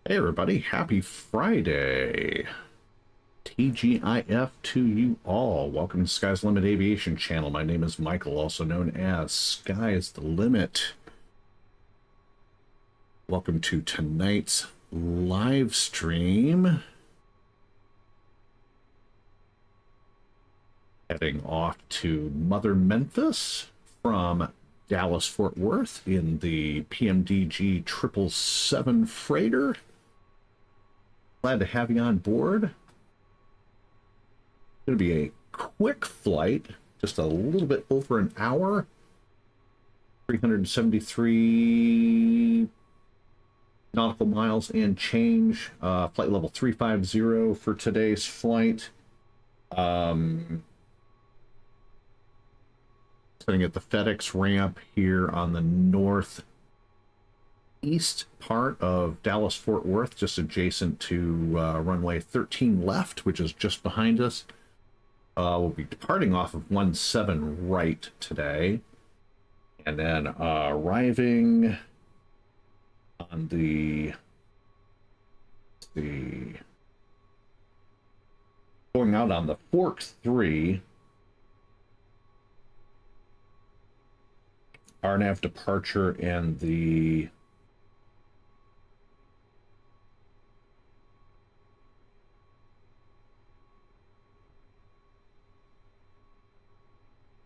Hey everybody, happy Friday. TGIF to you all. Welcome to Sky's Limit Aviation channel. My name is Michael, also known as Sky is the Limit. Welcome to tonight's live stream. Heading off to Mother Memphis from Dallas Fort Worth in the PMDG 777 freighter. Glad to have you on board. It's going to be a quick flight, just a little bit over an hour. 373 nautical miles and change. Flight level 350 for today's flight. Sitting at the FedEx ramp here on the northeast part of Dallas Fort Worth, just adjacent to runway 13 left, which is just behind us. We'll be departing off of 17 right today, and then arriving on going out on the FORCK 3. RNAV departure and the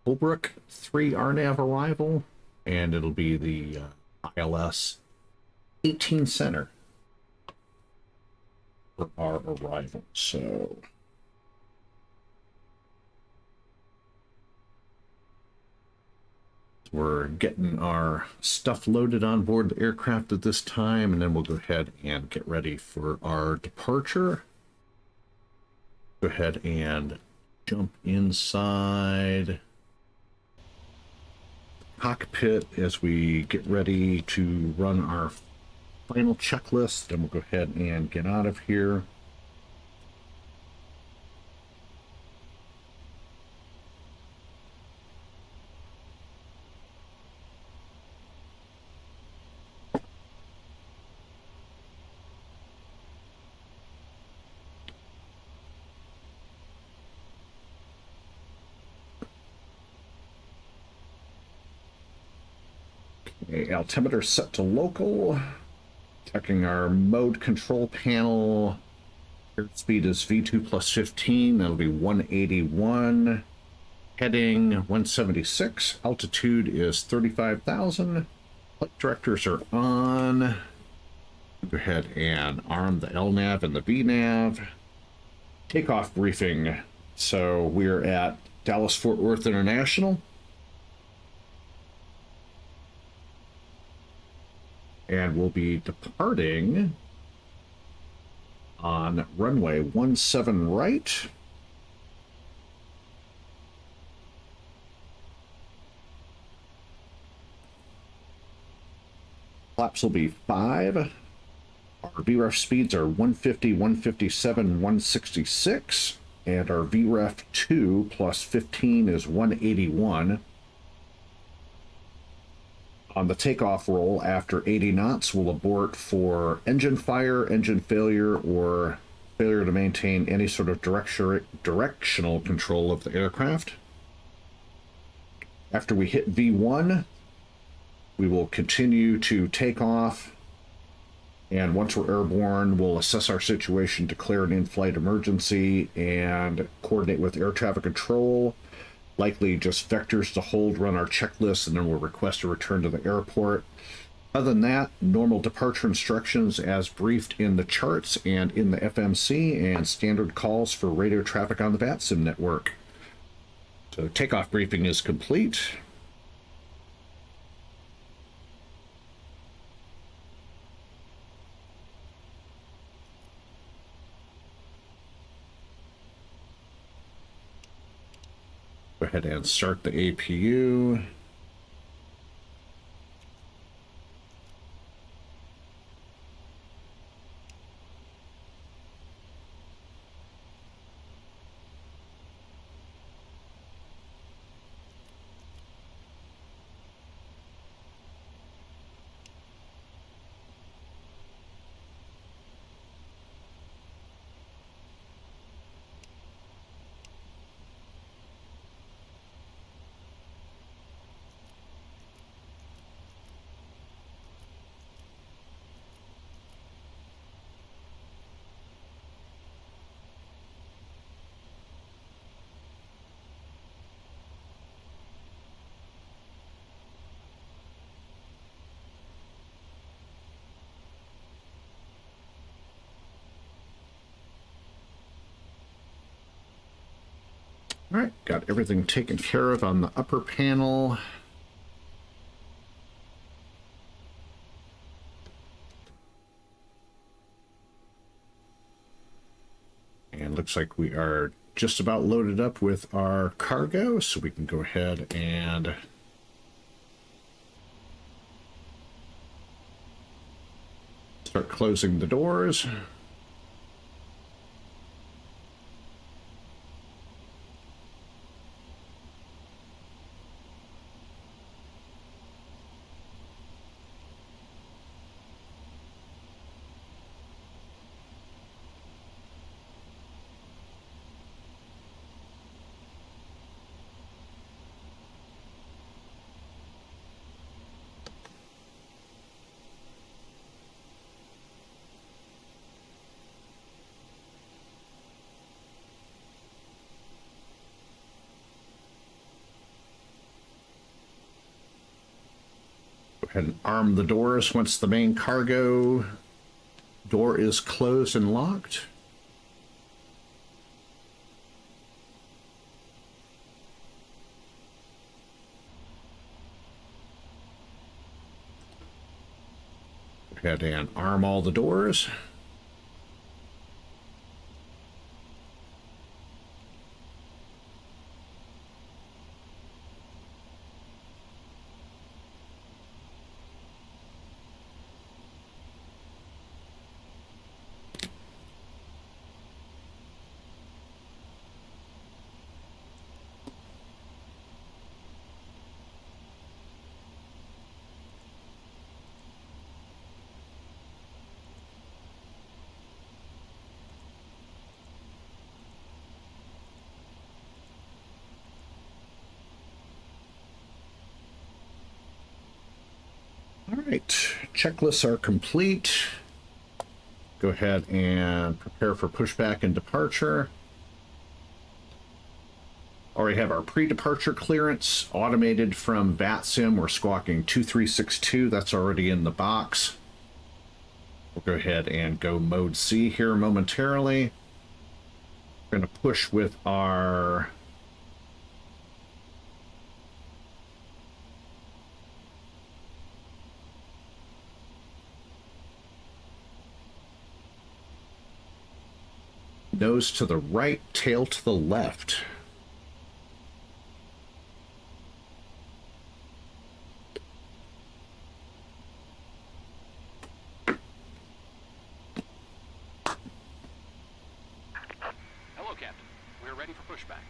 Holbrook 3 RNAV arrival, and it'll be the ILS 18 center for our arrival. So we're getting our stuff loaded on board the aircraft at this time, and then we'll go ahead and get ready for our departure. Go ahead and jump inside cockpit as we get ready to run our final checklist. Then we'll go ahead and get out of here. Altimeter set to local. Checking our mode control panel. Airspeed is V2 plus 15. That'll be 181. Heading 176. Altitude is 35,000. Flight directors are on. Go ahead and arm the LNAV and the VNAV. Takeoff briefing. So we're at Dallas Fort Worth International. And we'll be departing on runway 17 right. Flaps will be 5. Our VREF speeds are 150, 157, 166. And our VREF 2 plus 15 is 181. On the takeoff roll, after 80 knots, we'll abort for engine fire, engine failure, or failure to maintain any sort of directional control of the aircraft. After we hit V1, we will continue to take off, and once we're airborne, we'll assess our situation, declare an in-flight emergency, and coordinate with air traffic control. Likely just vectors to hold, run our checklist, and then we'll request a return to the airport. Other than that, normal departure instructions as briefed in the charts and in the FMC, and standard calls for radio traffic on the VATSIM network. So takeoff briefing is complete. Go ahead and start the APU. All right, got everything taken care of on the upper panel. And looks like we are just about loaded up with our cargo, so we can go ahead and start closing the doors. And arm the doors once the main cargo door is closed and locked. Go ahead and arm all the doors. All right, checklists are complete. Go ahead and prepare for pushback and departure. Already have our pre-departure clearance automated from VATSIM. We're squawking 2362. That's already in the box. We'll go ahead and go mode C here momentarily. We're going to push with our nose to the right, tail to the left. Hello, Captain. We're ready for pushback.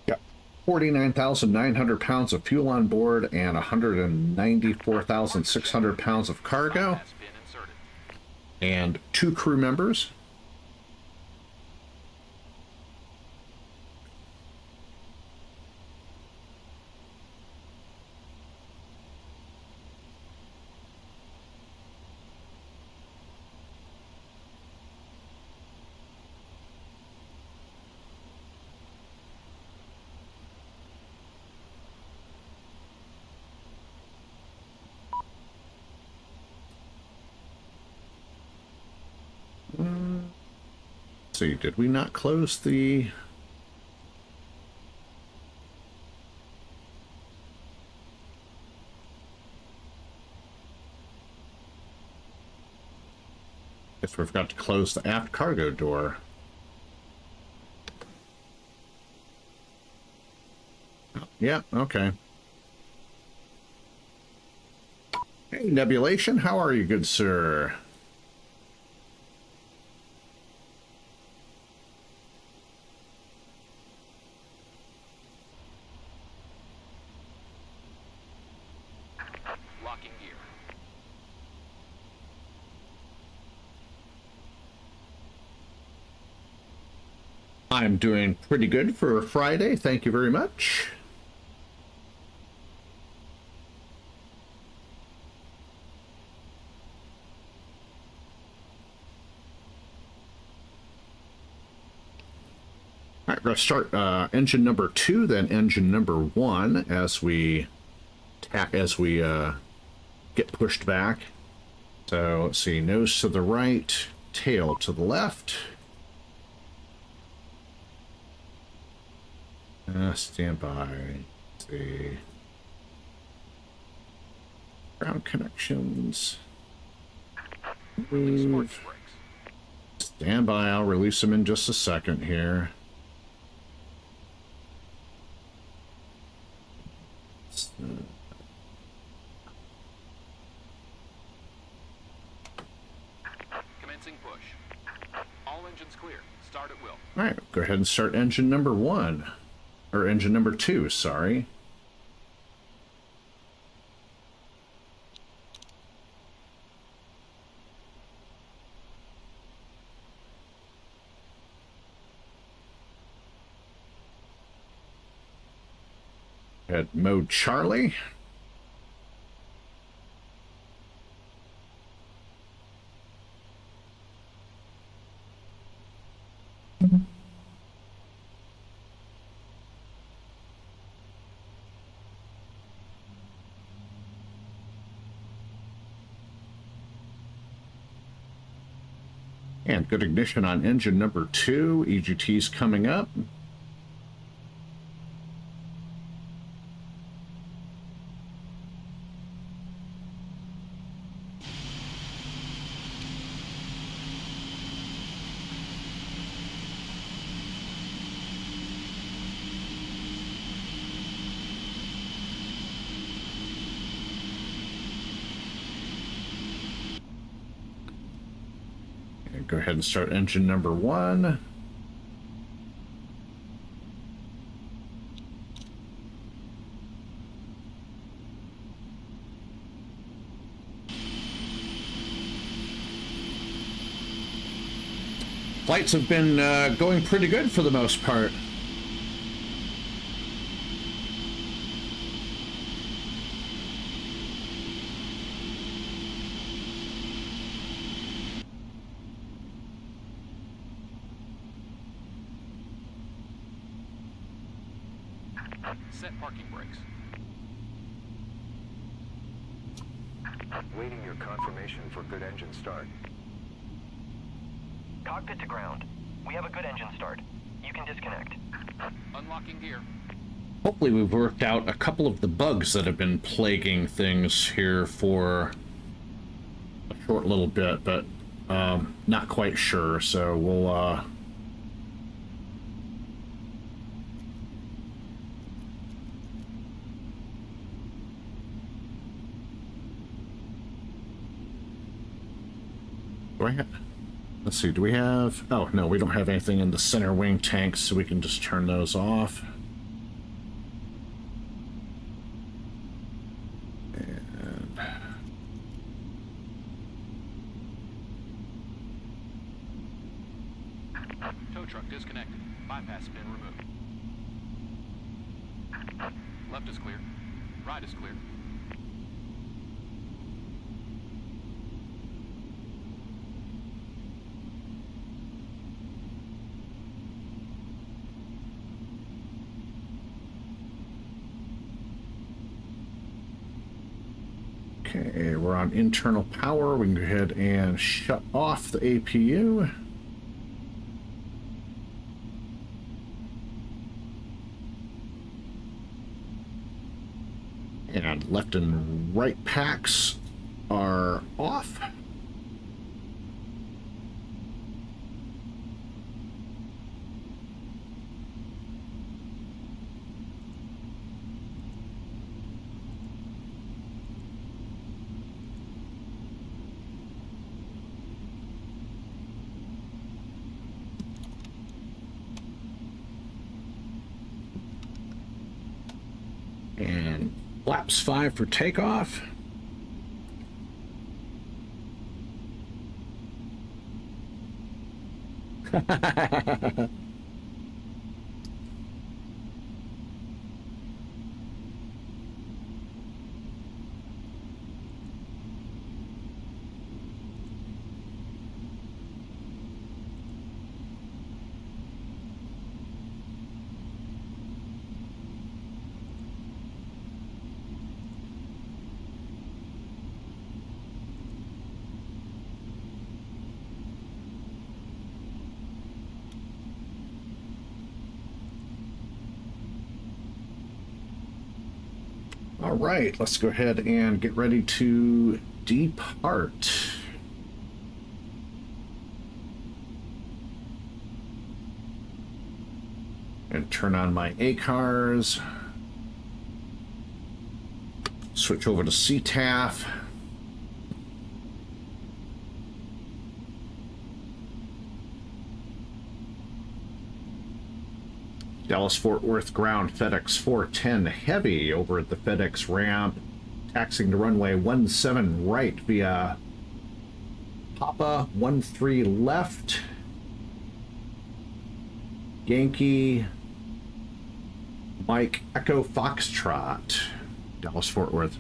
Yep. 49,900 pounds of fuel on board and 194,600 pounds of cargo. And 2 crew members. Let's see, did we not close the... Guess we forgot to close the aft cargo door. Yeah, okay. Hey, Nebulation, how are you, good sir? Locking gear. I'm doing pretty good for Friday. Thank you very much. All right, we're going to start engine number 2, then engine number 1 as we get pushed back. So let's see, nose to the right, tail to the left. Stand by. Let's see. Ground connections. Release Move. parking brakes. Stand by, I'll release them in just a second here. Commencing push. All engines clear. Start at will. All right, go ahead and start engine number 1. Or engine number 2, sorry. At mode Charlie. And good ignition on engine number 2. EGT's coming up. Go ahead and start engine number 1. Flights have been going pretty good for the most part. Set parking brakes. Waiting your confirmation for good engine start. Cockpit to ground. We have a good engine start. You can disconnect. Unlocking gear. Hopefully we've worked out a couple of the bugs that have been plaguing things here for a short little bit, but not quite sure, so we'll let's see, do we have... Oh, no, we don't have anything in the center wing tanks, so we can just turn those off. And... Tow truck disconnected. Bypass has been removed. Left is clear. Right is clear. Okay, we're on internal power. We can go ahead and shut off the APU. And left and right packs are off. And flaps 5 for takeoff. All right, let's go ahead and get ready to depart. And turn on my ACARS. Switch over to CTAF. Dallas-Fort Worth ground FedEx 410 Heavy over at the FedEx ramp, taxiing to runway 17 right via Papa 13 left, Yankee, Mike Echo Foxtrot, Dallas-Fort Worth.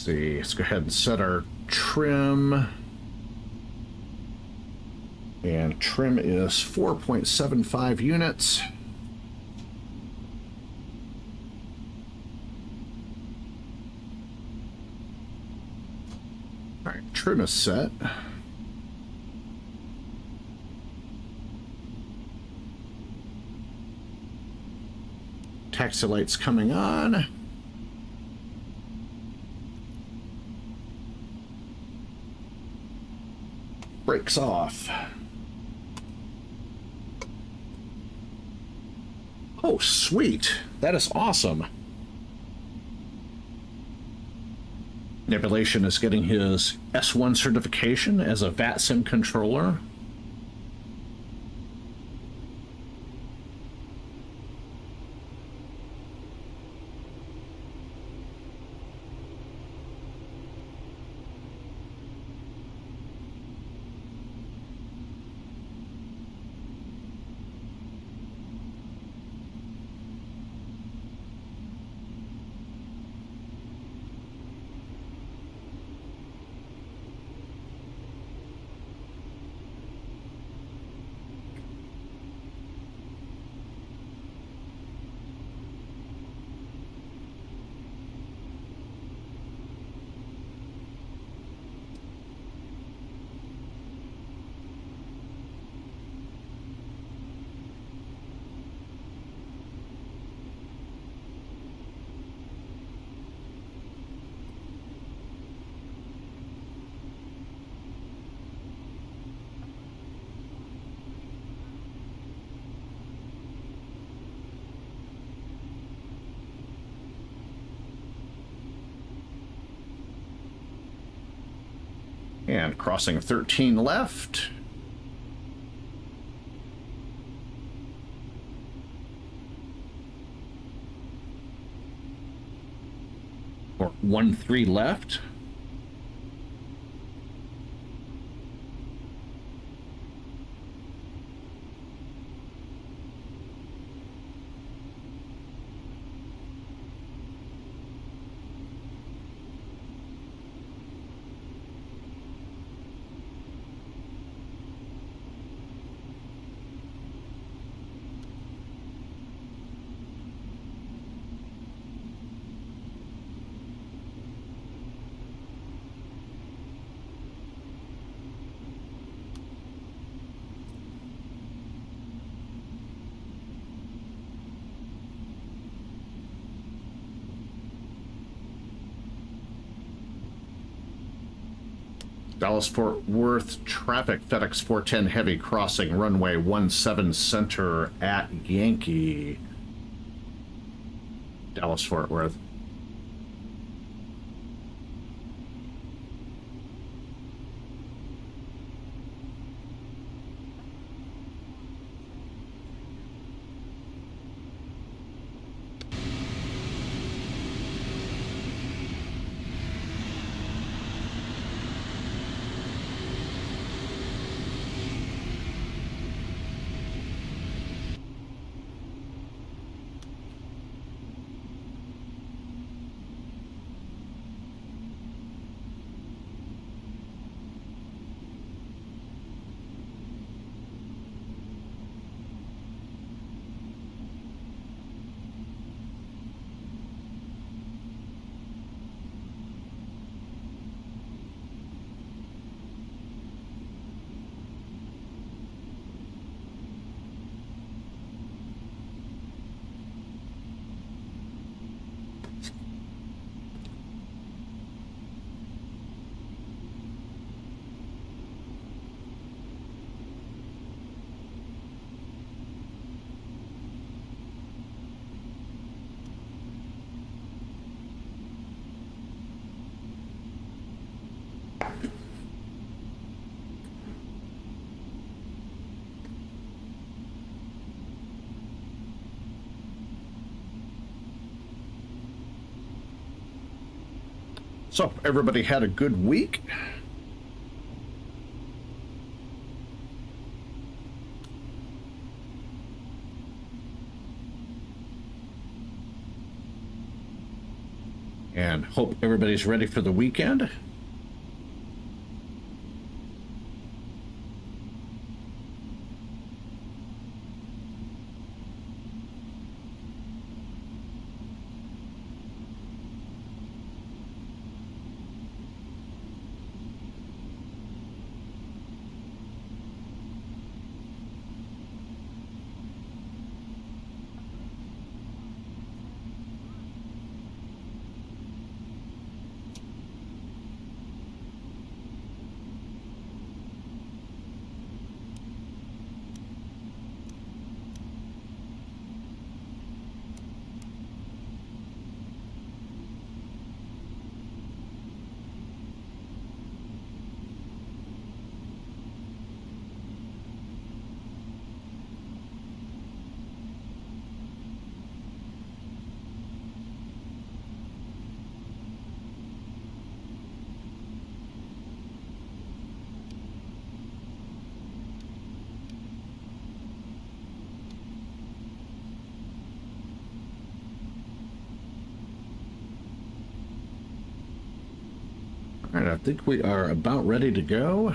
Let's go ahead and set our trim. And trim is 4.75 units. All right, trim is set. Taxi lights coming on. Brakes off. Oh, sweet. That is awesome. Nebulation is getting his S1 certification as a VATSIM controller. And crossing 13 left. Or 13 left. Dallas-Fort Worth traffic, FedEx 410 Heavy crossing runway 17 center at Yankee. Dallas-Fort Worth. So everybody had a good week. And hope everybody's ready for the weekend. All right, I think we are about ready to go.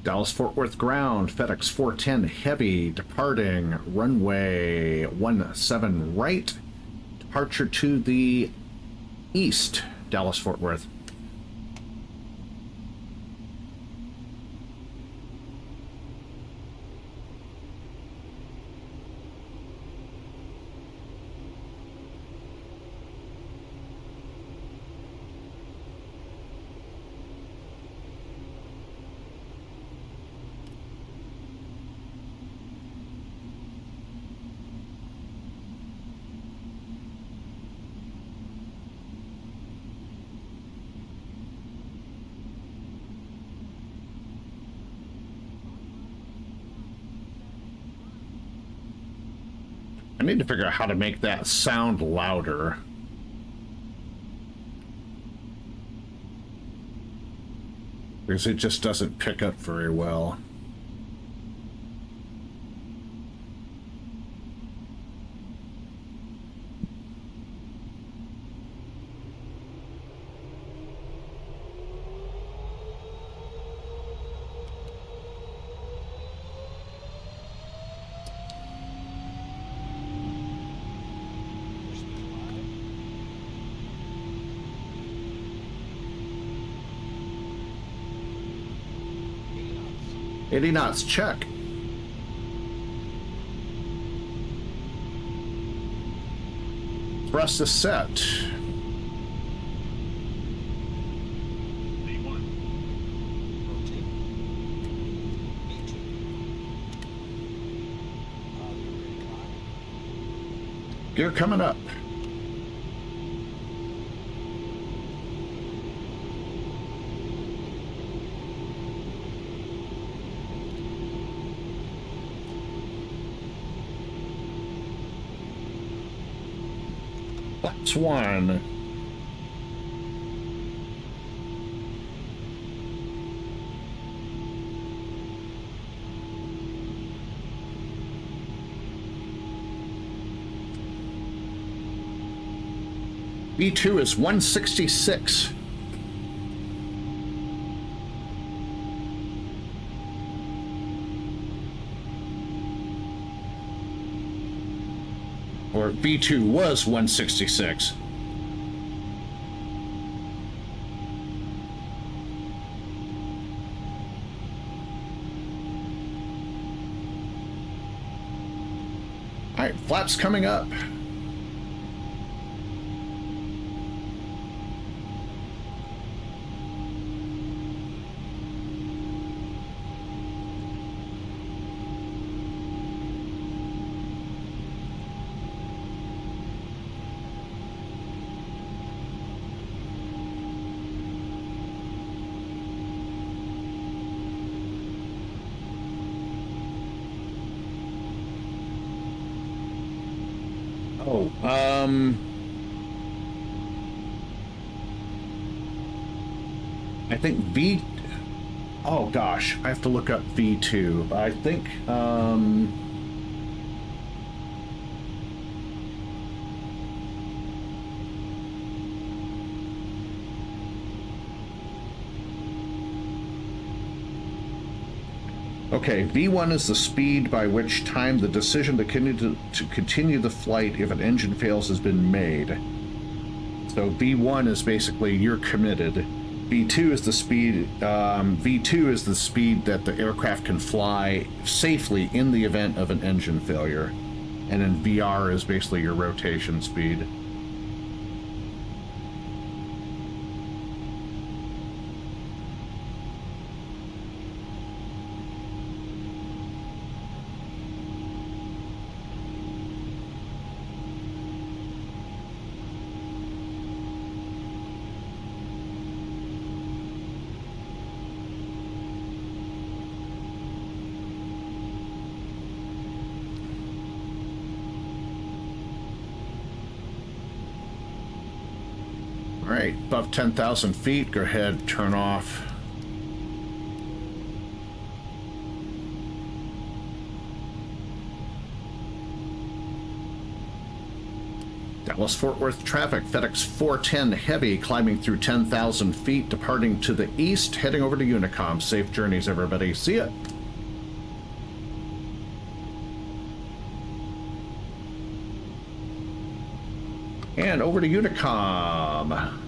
Dallas-Fort Worth ground, FedEx 410 heavy, departing runway 17 right, departure to the east, Dallas-Fort Worth. I need to figure out how to make that sound louder. Because it just doesn't pick up very well. $80 knots, check. Thrust is set. Gear coming up. That's one. B2 is 166. Or B2 was 166. All right, flaps coming up. Oh, I think oh gosh, I have to look up V2. I think, okay, V1 is the speed by which time the decision to continue the flight if an engine fails has been made. So V1 is basically you're committed. V2 is the speed. V2 is the speed that the aircraft can fly safely in the event of an engine failure, and then VR is basically your rotation speed. All right, above 10,000 feet, go ahead, turn off. Dallas-Fort Worth traffic, FedEx 410 heavy, climbing through 10,000 feet, departing to the east, heading over to Unicom. Safe journeys, everybody. See ya. And over to Unicom.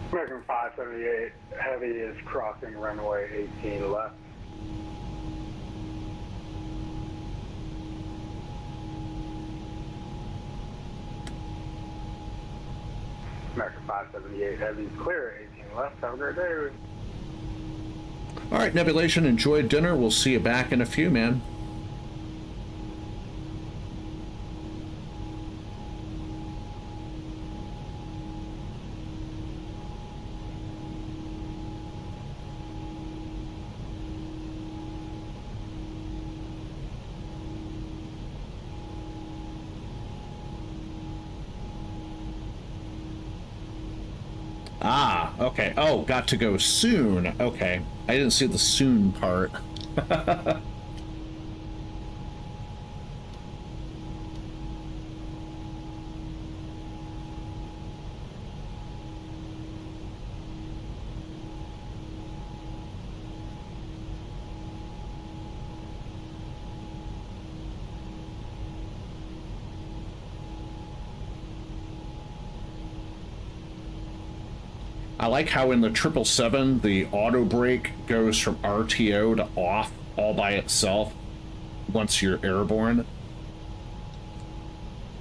American 578 Heavy is crossing runway 18 left. American 578 Heavy is clear, 18 left. Have a great day. All right, Nebulation, enjoy dinner. We'll see you back in a few, man. Ah, okay. Oh, got to go soon. Okay. I didn't see the soon part. I like how in the 777, the auto brake goes from RTO to off all by itself once you're airborne.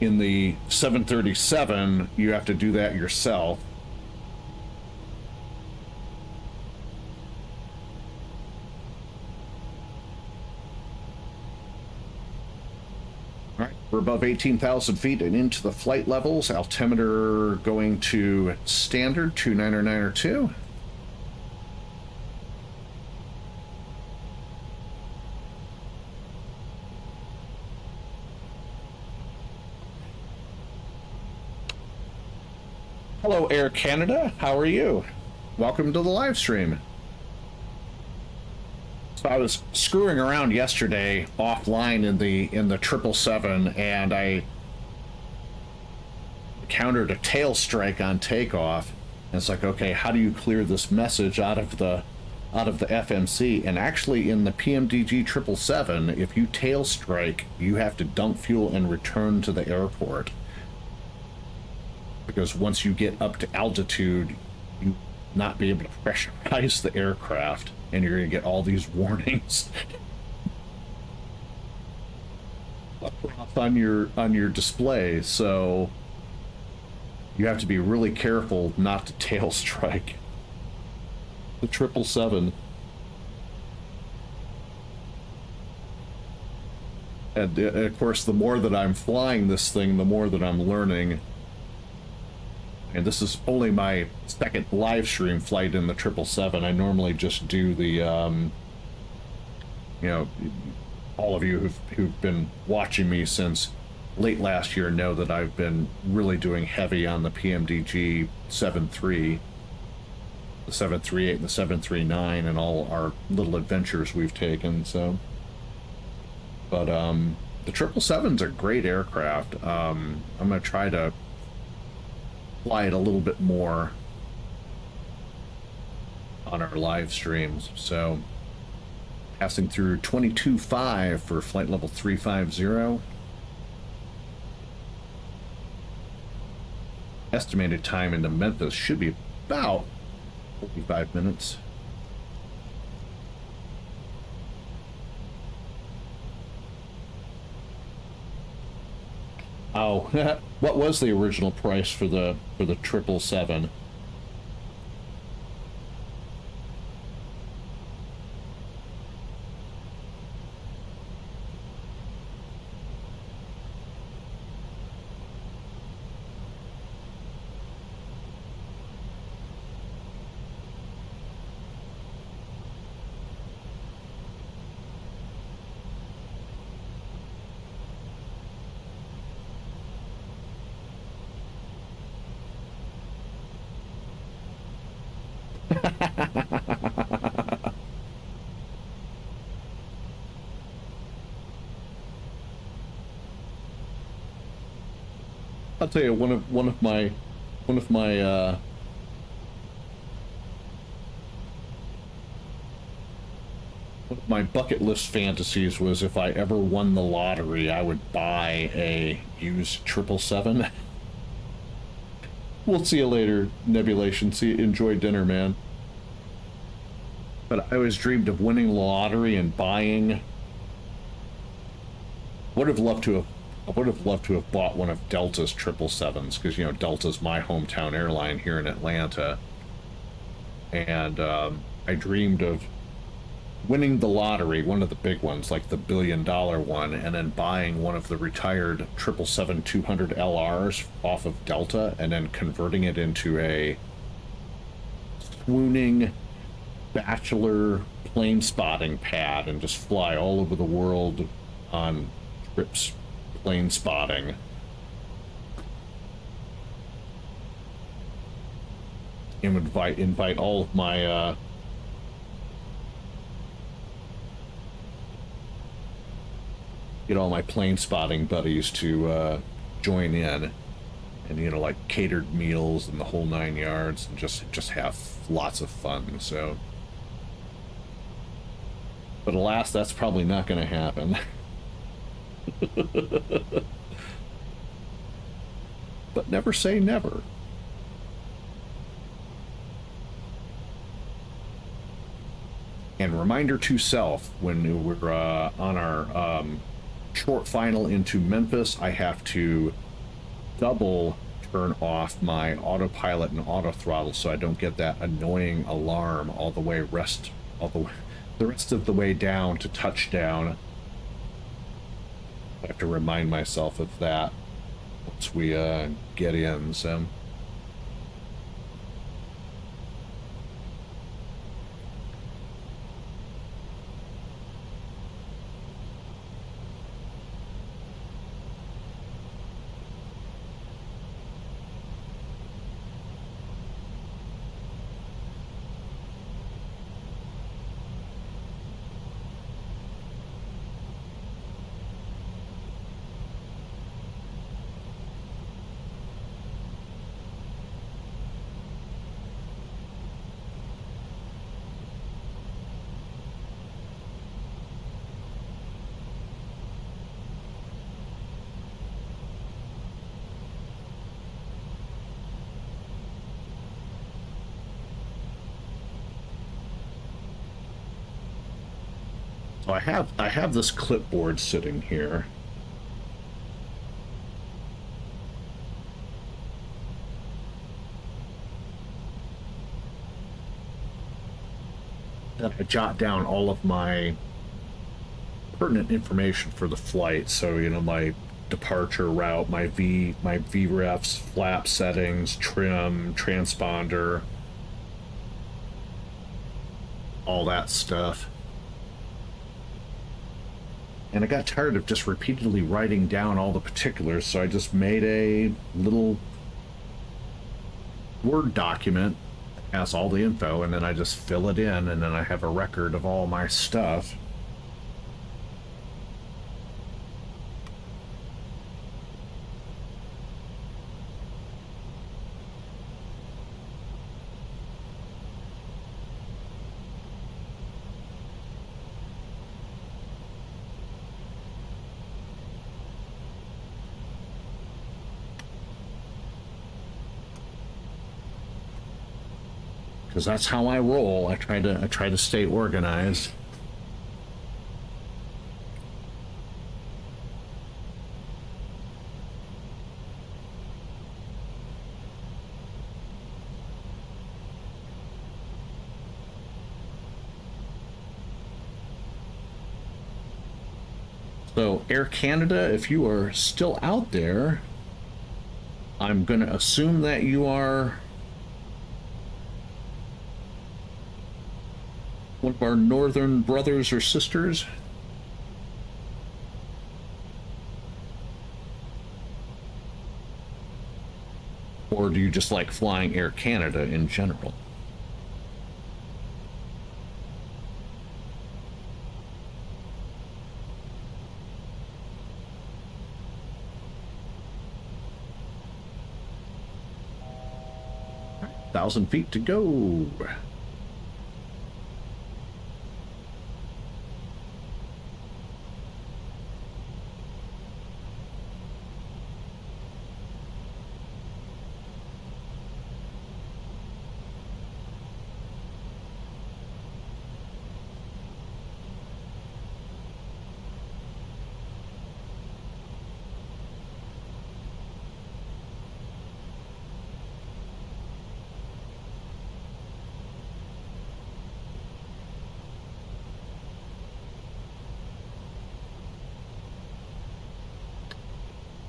In the 737, you have to do that yourself. All right, we're above 18,000 feet and into the flight levels. Altimeter going to standard 29092. Hello, Air Canada. How are you? Welcome to the live stream. So I was screwing around yesterday offline in the 777, and I encountered a tail strike on takeoff. And it's like, okay, how do you clear this message out of the FMC? And actually in the PMDG 777, if you tail strike, you have to dump fuel and return to the airport. Because once you get up to altitude, you not be able to pressurize the aircraft, and you're going to get all these warnings on your display. So you have to be really careful not to tail strike the 777. And of course, the more that I'm flying this thing, the more that I'm learning. And this is only my second live stream flight in the 777. I normally just do the, you know, all of you who've been watching me since late last year know that I've been really doing heavy on the PMDG 7.3, the 738 and the 739, and all our little adventures we've taken. So, but the 777's a great aircraft. I'm gonna try to fly it a little bit more on our live streams. So passing through 22.5 for flight level 350. Estimated time into Memphis should be about 45 minutes. Oh, what was the original price for the 777? I'll tell you, one of my bucket list fantasies was if I ever won the lottery, I would buy a used 777. We'll see you later, Nebulation. Enjoy dinner, man. But I always dreamed of winning the lottery and buying. I would have loved to have bought one of Delta's 777s, because, you know, Delta's my hometown airline here in Atlanta. And I dreamed of winning the lottery, one of the big ones, like the $1 billion one, and then buying one of the retired 777-200 LRs off of Delta, and then converting it into a swooning bachelor plane spotting pad and just fly all over the world on trips plane spotting. And invite all of my get all my plane spotting buddies to join in, and, you know, like catered meals and the whole 9 yards, and just have lots of fun. So, but alas, that's probably not going to happen. But never say never. And reminder to self, when we're on our short final into Memphis, I have to double turn off my autopilot and auto throttle so I don't get that annoying alarm the rest of the way down to touchdown. I have to remind myself of that once we get in. So So I have this clipboard sitting here. That I jot down all of my pertinent information for the flight. So, you know, my departure route, my VREFs, flap settings, trim, transponder, all that stuff. And I got tired of just repeatedly writing down all the particulars, so I just made a little Word document that has all the info, and then I just fill it in, and then I have a record of all my stuff. Because that's how I roll. I try to stay organized. So Air Canada, if you are still out there, I'm going to assume that you are one of our northern brothers or sisters. Or do you just like flying Air Canada in general? All right, 1,000 feet to go.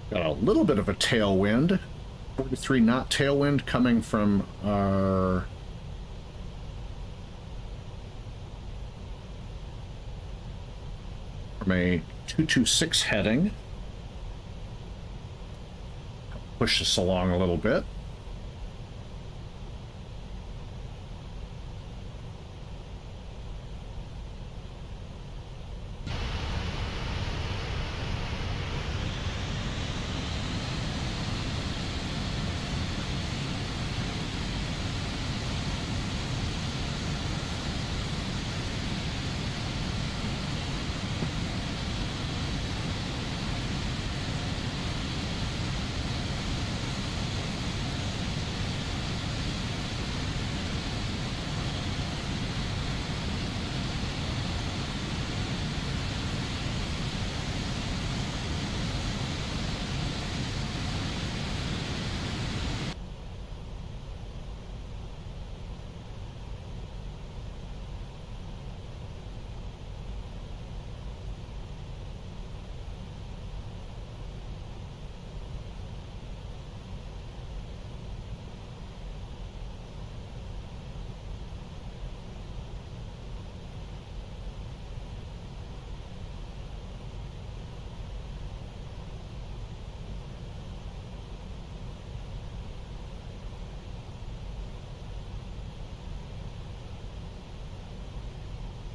Got a little bit of a tailwind, 43 knot tailwind coming from our a 226 heading. Push this along a little bit.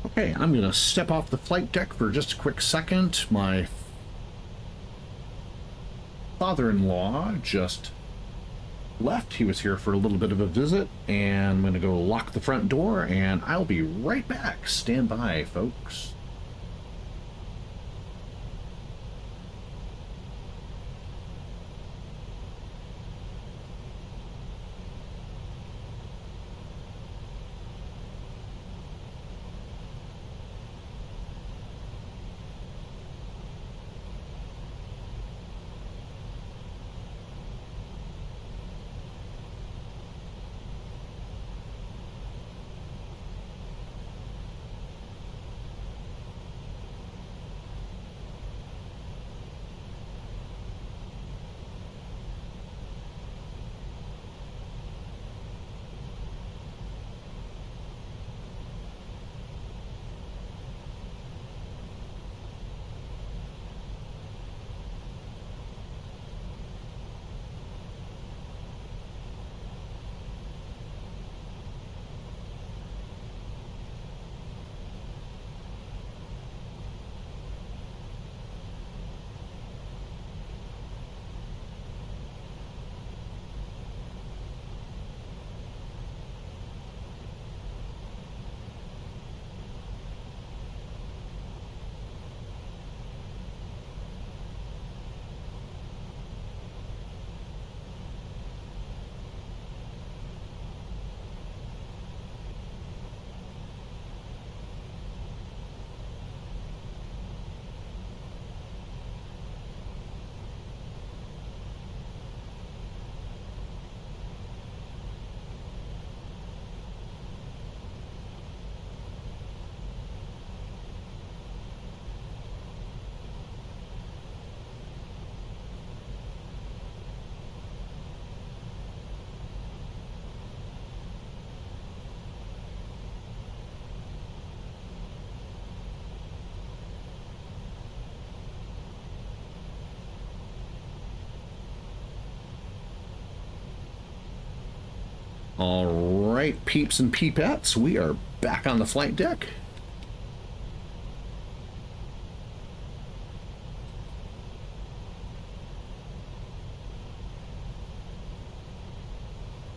Okay, I'm going to step off the flight deck for just a quick second. My father-in-law just left. He was here for a little bit of a visit, and I'm going to go lock the front door, and I'll be right back. Stand by, folks. All right, peeps and peepettes, we are back on the flight deck.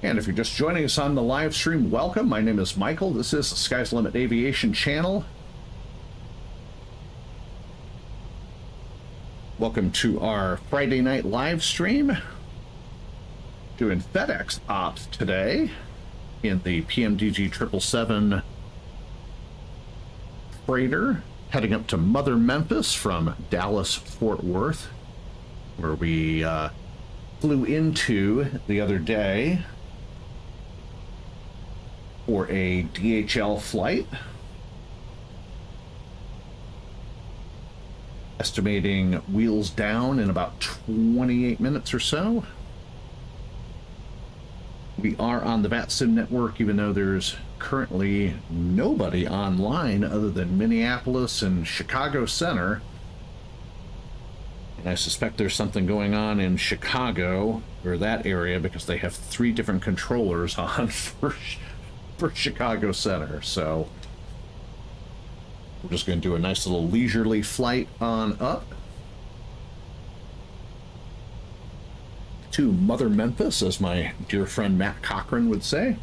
And if you're just joining us on the live stream, welcome. My name is Michael. This is the Sky's the Limit Aviation channel. Welcome to our Friday night live stream. Doing FedEx ops today in the PMDG 777 freighter, heading up to Mother Memphis from Dallas Fort Worth, where we flew into the other day for a DHL flight. Estimating wheels down in about 28 minutes or so. We are on the VATSIM network, even though there's currently nobody online other than Minneapolis and Chicago Center. And I suspect there's something going on in Chicago, or that area, because they have 3 different controllers on for Chicago Center. So we're just going to do a nice little leisurely flight on up to Mother Memphis, as my dear friend Matt Cochran would say.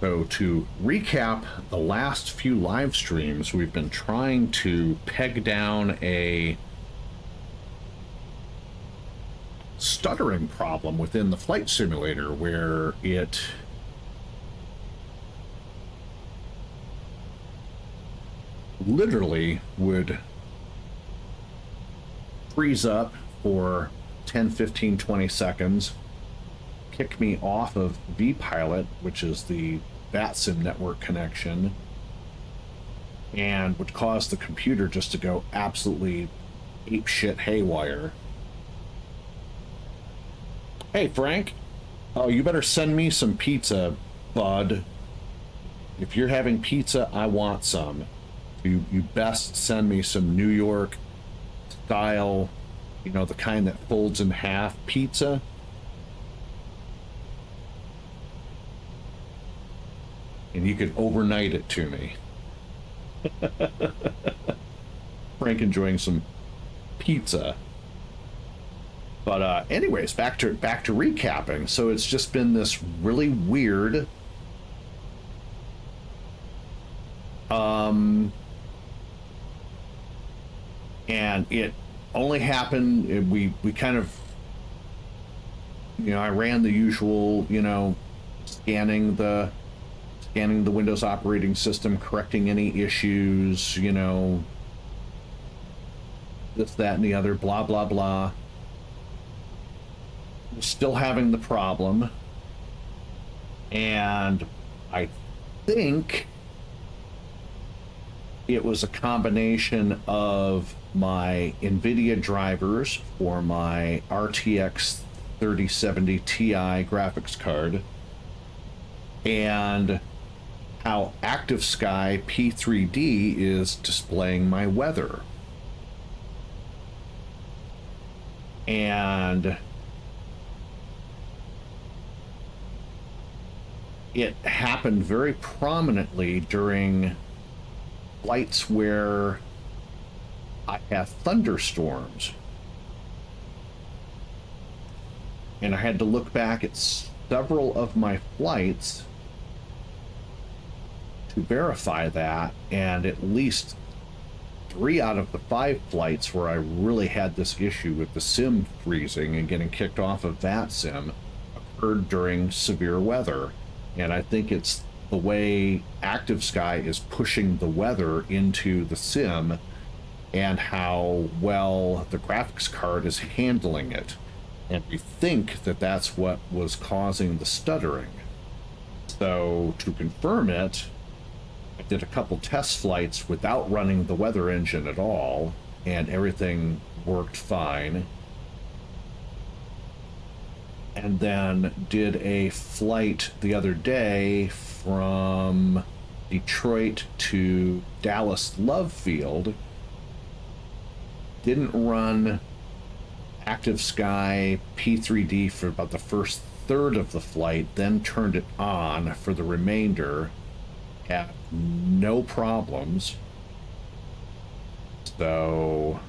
So to recap the last few live streams, we've been trying to peg down a stuttering problem within the flight simulator where it literally would freeze up for 10, 15, 20 seconds, kick me off of vPilot, which is the VATSIM network connection, and would cause the computer just to go absolutely apeshit haywire. Hey, Frank. Oh, you better send me some pizza, bud. If you're having pizza, I want some. You best send me some New York style, you know, the kind that folds in half pizza. And you could overnight it to me. Frank enjoying some pizza. But anyways, back to recapping. So it's just been this really weird and it only happened, we kind of, you know, I ran the usual, you know, scanning the Windows operating system, correcting any issues, you know, this, that, and the other, blah, blah, blah. Still having the problem. And I think it was a combination of my NVIDIA drivers for my RTX 3070 Ti graphics card and how ActiveSky P3D is displaying my weather. And it happened very prominently during flights where I have thunderstorms. And I had to look back at several of my flights to verify that, and at least 3 out of the 5 flights where I really had this issue with the sim freezing and getting kicked off of VATSIM occurred during severe weather. And I think it's the way ActiveSky is pushing the weather into the sim and how well the graphics card is handling it. And we think that that's what was causing the stuttering. So to confirm it, I did a couple test flights without running the weather engine at all, and everything worked fine. And then did a flight the other day from Detroit to Dallas Love Field. Didn't run active sky P3D for about the first third of the flight, then turned it on for the remainder. Had no problems. So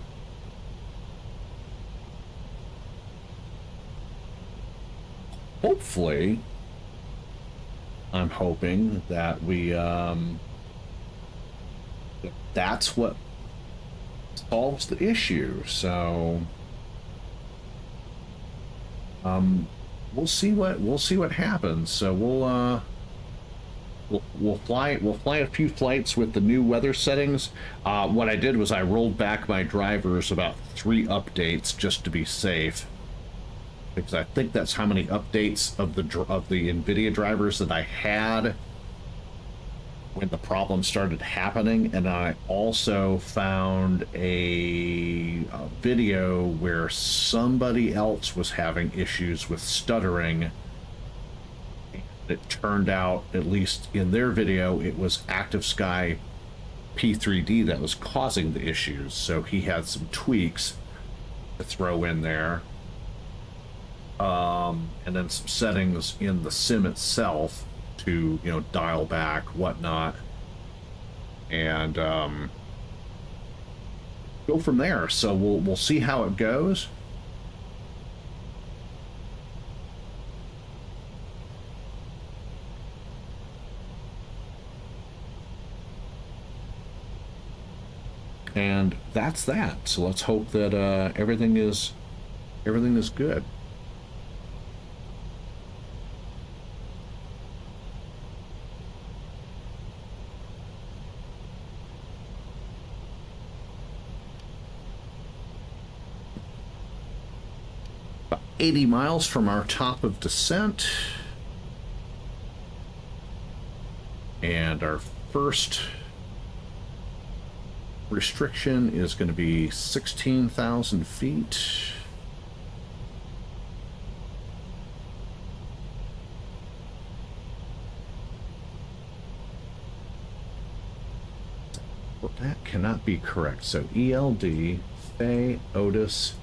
hopefully, I'm hoping that we that's what solves the issue. So we'll see what happens. So we'll fly a few flights with the new weather settings. What I did was I rolled back my drivers about 3 updates just to be safe, because I think that's how many updates of the NVIDIA drivers that I had when the problem started happening. And I also found a video where somebody else was having issues with stuttering. It turned out, at least in their video, it was active sky P3D that was causing the issues. So he had some tweaks to throw in there. And then some settings in the sim itself to, dial back, whatnot. And go from there. So we'll see how it goes. And that's that. So let's hope that everything is good. About 80 miles from our top of descent. And our first restriction is going to be 16,000 feet. Well, that cannot be correct. So ELD, Faye, Otis.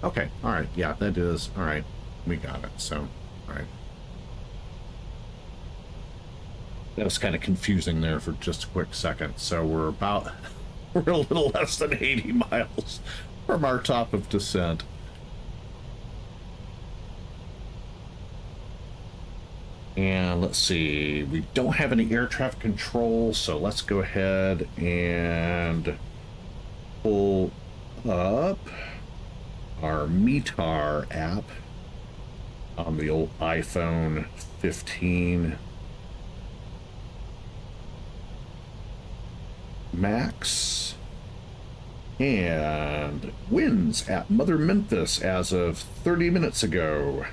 Okay, all right. Yeah, that is. All right. We got it. So. Right. That was kind of confusing there for just a quick second. So we're a little less than 80 miles from our top of descent. And let's see, we don't have any air traffic control, so let's go ahead and pull up our METAR app on the old iPhone 15 Max. And winds at Mother Memphis as of 30 minutes ago.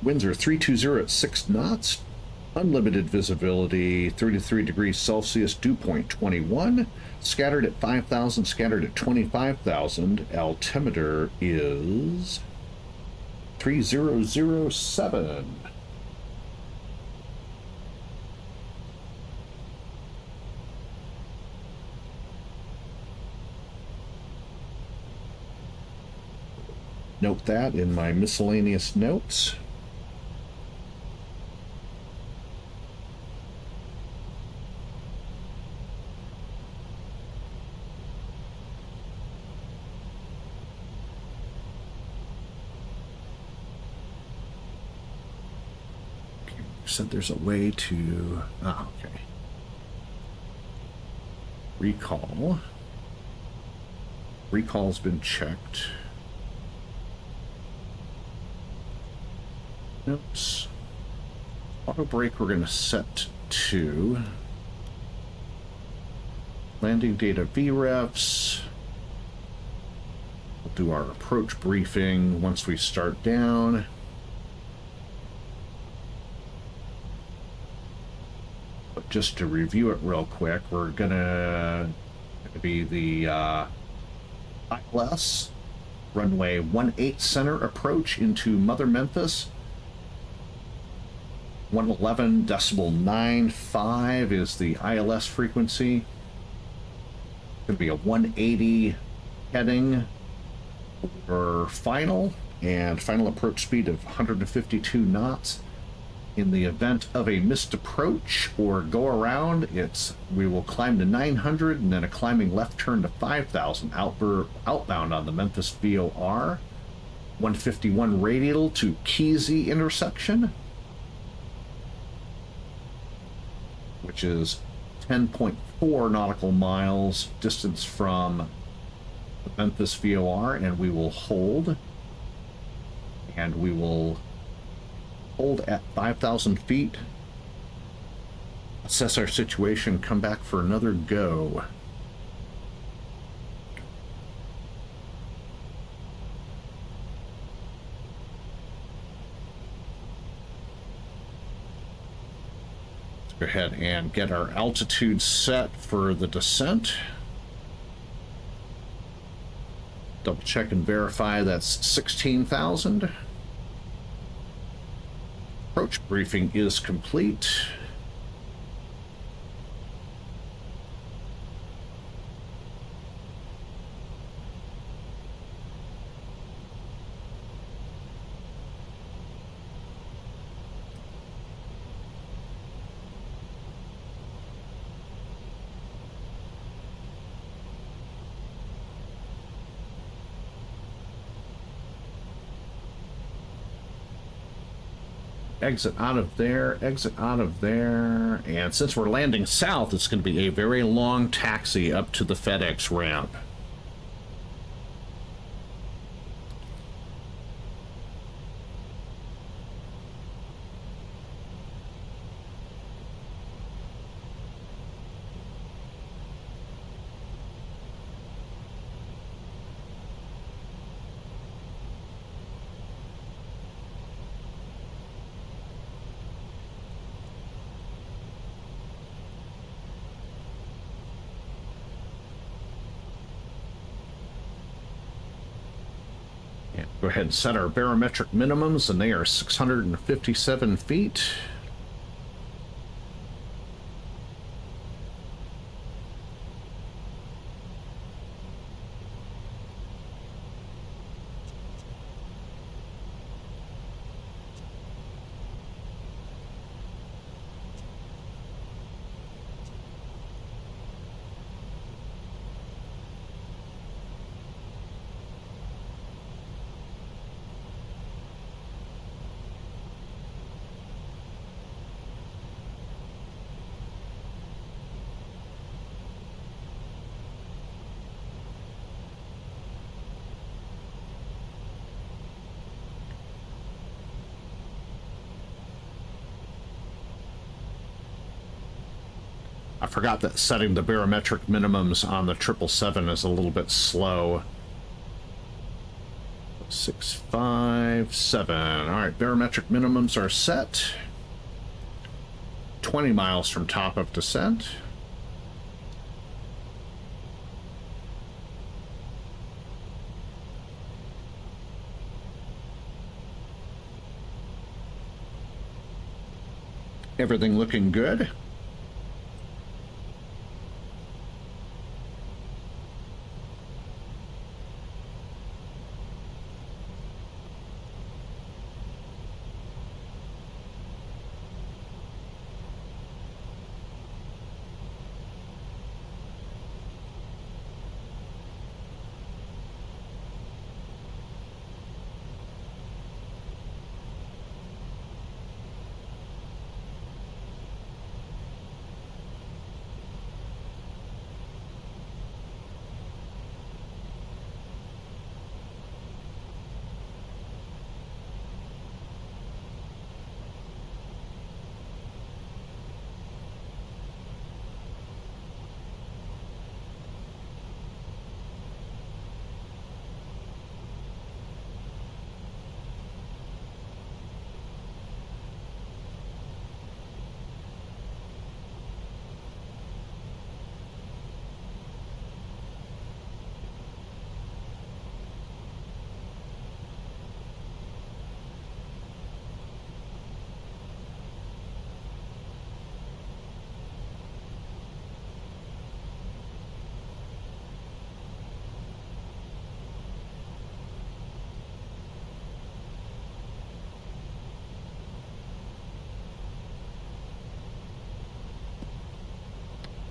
Winds are 320 at 6 knots. Unlimited visibility, 33 degrees Celsius, dew point 21. Scattered at 5,000, scattered at 25,000. Altimeter is 3007. Note that in my miscellaneous notes. Said there's a way to okay. Recall's been checked. Notes. Auto brake we're going to set to landing data VREFs. We'll do our approach briefing once we start down. But just to review it real quick, we're gonna be the ILS runway 18 center approach into Mother Memphis. 111.95 is the ILS frequency. Going to be a 180 heading for final, and final approach speed of 152 knots. In the event of a missed approach or go around, we will climb to 900 and then a climbing left turn to 5,000 outbound on the Memphis VOR. 151 radial to Kesey intersection, which is 10.4 nautical miles distance from the Memphis VOR, and we will hold. And we will hold at 5,000 feet, assess our situation, come back for another go. Let's go ahead and get our altitude set for the descent. Double check and verify that's 16,000. Approach briefing is complete. Exit out of there, exit out of there. And since we're landing south, it's going to be a very long taxi up to the FedEx ramp. Go ahead and set our barometric minimums, and they are 657 feet. I forgot that setting the barometric minimums on the 777 is a little bit slow. 657. All right, barometric minimums are set. 20 miles from top of descent. Everything looking good.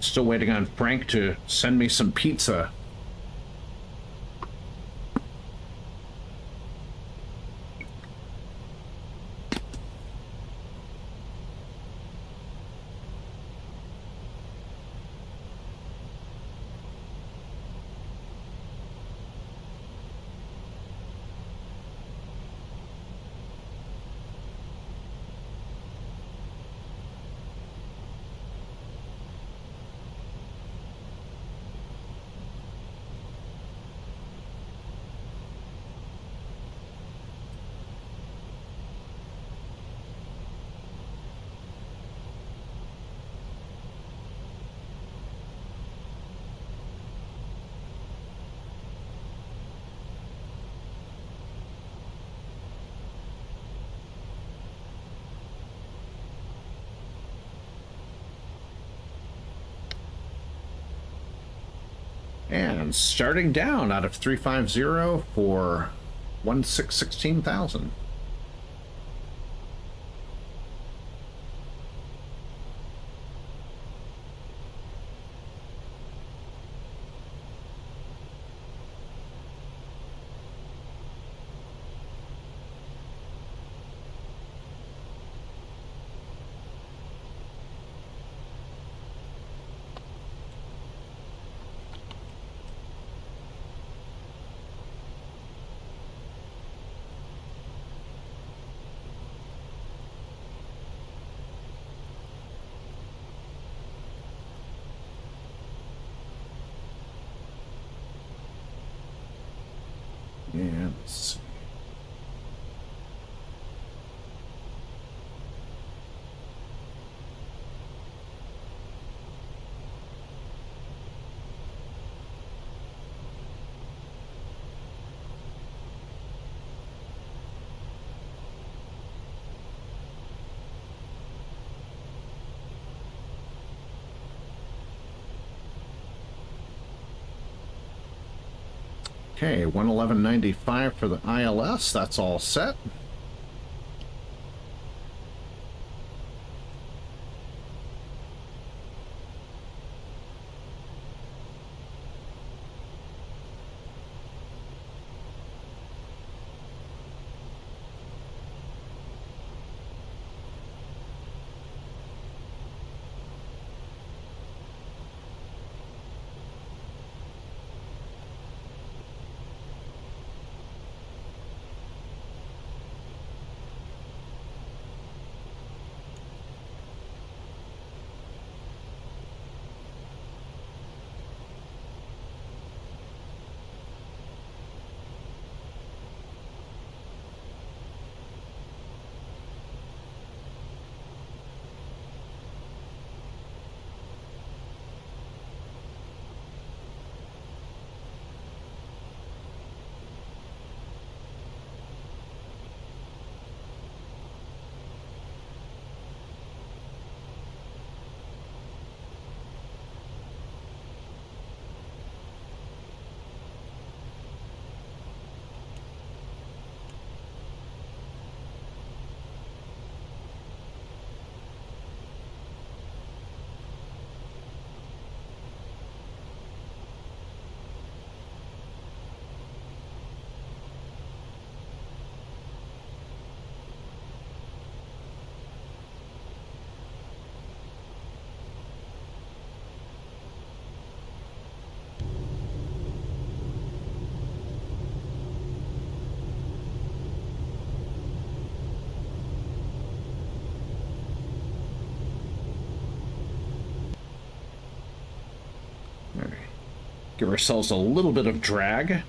Still waiting on Frank to send me some pizza. And starting down out of 350 for 16,000. And let's see. Okay, 111.95 for the ILS. That's all set. Give ourselves a little bit of drag.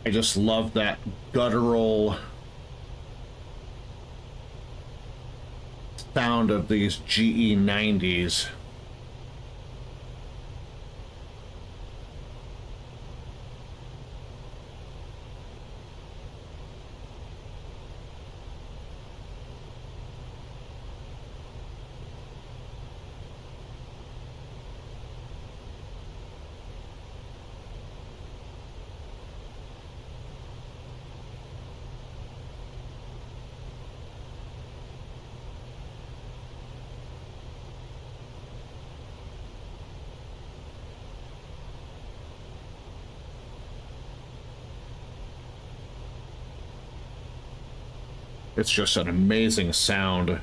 I just love that guttural sound of these GE90s. It's just an amazing sound.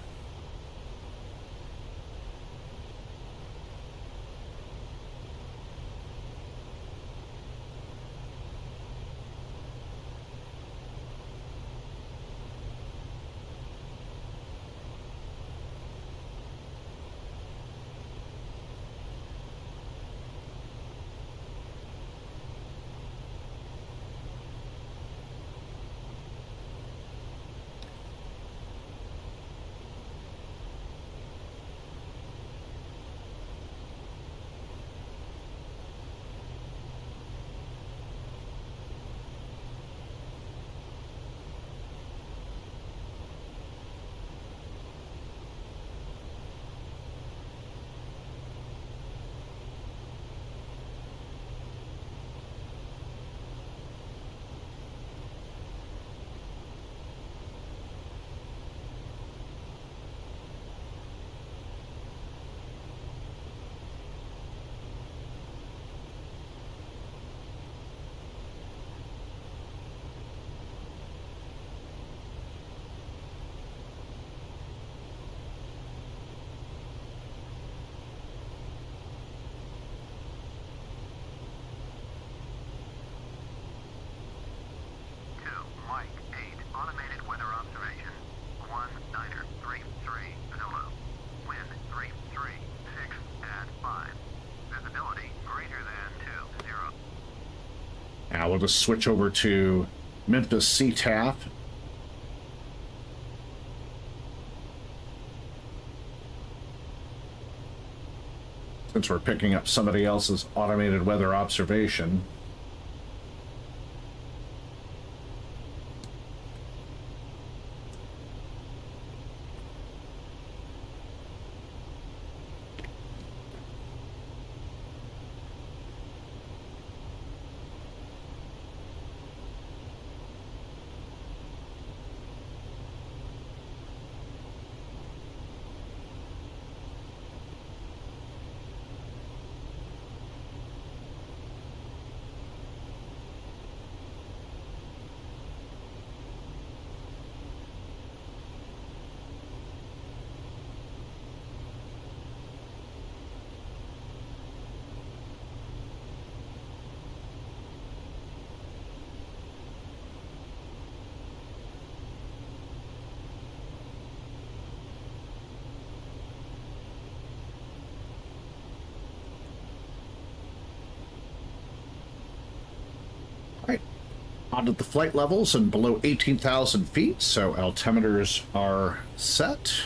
Now we'll just switch over to Memphis CTAF. Since we're picking up somebody else's automated weather observation. Onto the flight levels and below 18,000 feet, so altimeters are set.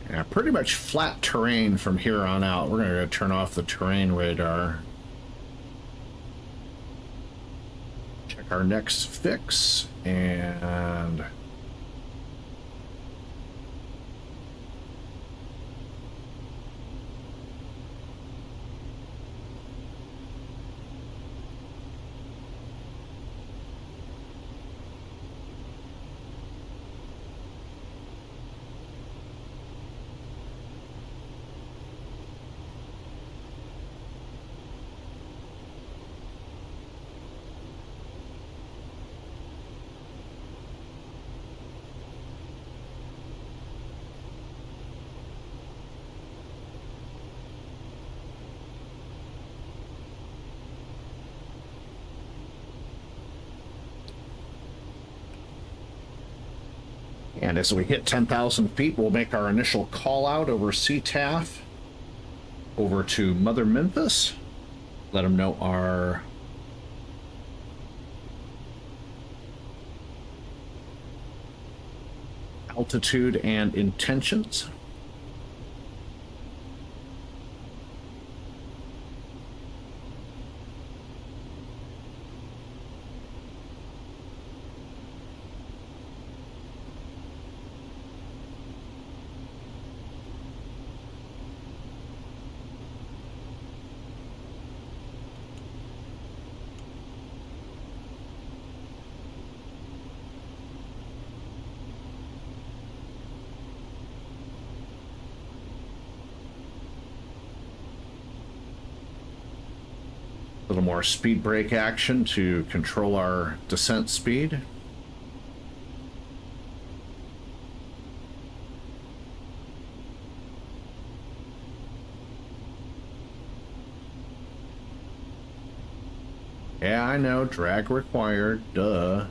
Yeah, pretty much flat terrain from here on out. We're going to turn off the terrain radar. Check our next fix, and as we hit 10,000 feet, we'll make our initial call out over CTAF over to Mother Memphis. Let them know our altitude and intentions. A little more speed brake action to control our descent speed. Yeah, I know, drag required, duh.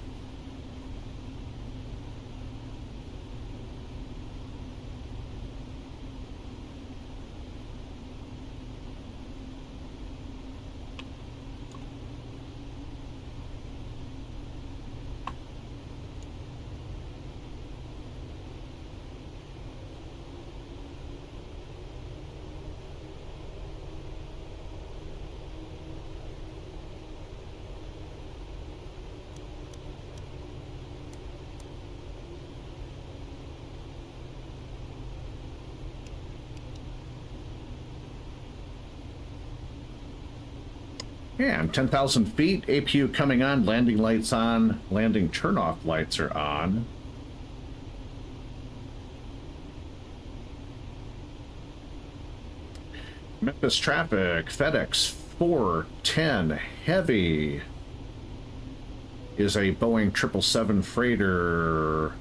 Yeah, I'm 10,000 feet, APU coming on, landing lights on, landing turn-off lights are on. Memphis traffic, FedEx 410 heavy is a Boeing 777 freighter